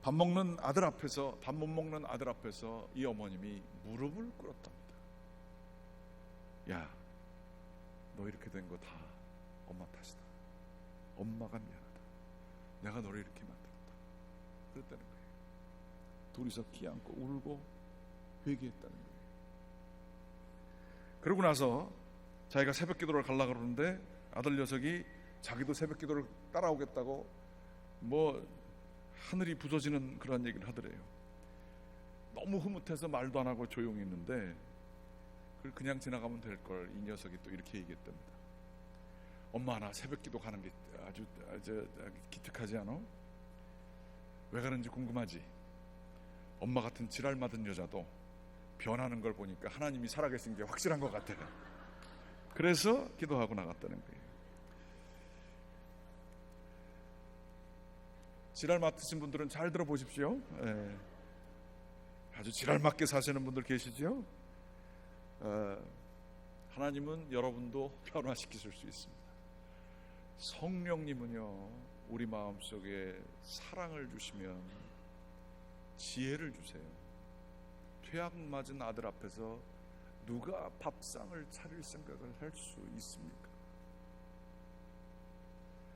밥 못 먹는 아들 앞에서 이 어머님이 무릎을 꿇었답니다. 야, 너 이렇게 된 거 다 엄마 탓이다. 엄마가 미안하다. 내가 너를 이렇게 만들었다. 그랬다는 거예요. 둘이서 키 안고 울고 회개했다는 거예요. 그러고 나서 자기가 새벽 기도를 가려고 그러는데 아들 녀석이 자기도 새벽 기도를 따라오겠다고 뭐 하늘이 부서지는 그런 얘기를 하더래요. 너무 흐뭇해서 말도 안 하고 조용히 있는데 그걸 그냥 지나가면 될 걸 이 녀석이 또 이렇게 얘기했답니다. 엄마, 나 새벽 기도 가는 게 아주 기특하지 않아? 왜 가는지 궁금하지? 엄마 같은 지랄 맞은 여자도 변하는 걸 보니까 하나님이 살아계신 게 확실한 것 같아. 그래서 기도하고 나갔다는 거예요. 지랄 맡으신 분들은 잘 들어보십시오. 아주 지랄 맞게 사시는 분들 계시죠? 하나님은 여러분도 변화시키실 수 있습니다. 성령님은요, 우리 마음속에 사랑을 주시면 지혜를 주세요. 퇴학 맞은 아들 앞에서 누가 밥상을 차릴 생각을 할 수 있습니까?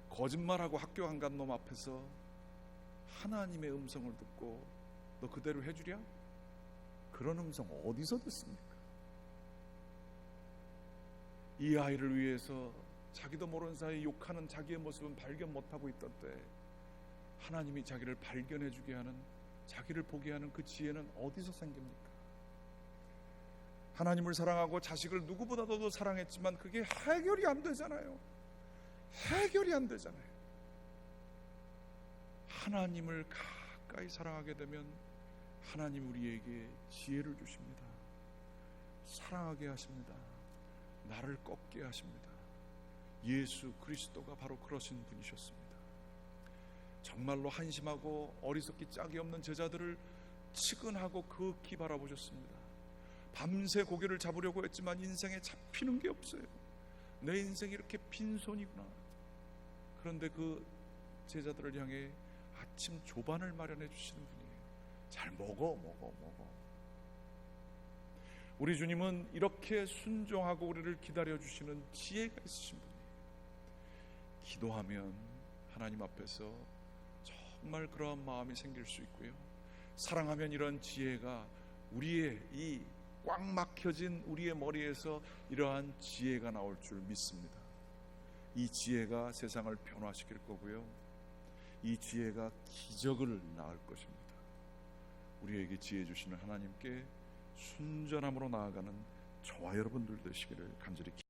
거짓말하고 학교 안 간 놈 앞에서 하나님의 음성을 듣고 너 그대로 해주랴? 그런 음성 어디서 듣습니까? 이 아이를 위해서 자기도 모르는 사이 욕하는 자기의 모습은 발견 못하고 있던 때 하나님이 자기를 발견해 주게 하는, 자기를 보게 하는 그 지혜는 어디서 생깁니까? 하나님을 사랑하고 자식을 누구보다도 더 사랑했지만 그게 해결이 안 되잖아요. 해결이 안 되잖아요. 하나님을 가까이 사랑하게 되면 하나님 우리에게 지혜를 주십니다. 사랑하게 하십니다. 나를 꺾게 하십니다. 예수 그리스도가 바로 그러신 분이셨습니다. 정말로 한심하고 어리석기 짝이 없는 제자들을 측은하고 극히 바라보셨습니다. 밤새 고개를 잡으려고 했지만 인생에 잡히는 게 없어요. 내 인생이 이렇게 빈손이구나. 그런데 그 제자들을 향해 아침 조반을 마련해 주시는 분이에요. 잘 먹어. 우리 주님은 이렇게 순종하고 우리를 기다려 주시는 지혜가 있으신 분이에요. 기도하면 하나님 앞에서 정말 그러한 마음이 생길 수 있고요. 사랑하면 이런 지혜가 우리의 이 꽉 막혀진 우리의 머리에서 이러한 지혜가 나올 줄 믿습니다. 이 지혜가 세상을 변화시킬 거고요. 이 지혜가 기적을 낳을 것입니다. 우리에게 지혜 주시는 하나님께 순전함으로 나아가는 저와 여러분들 되시기를 간절히 기원합니다.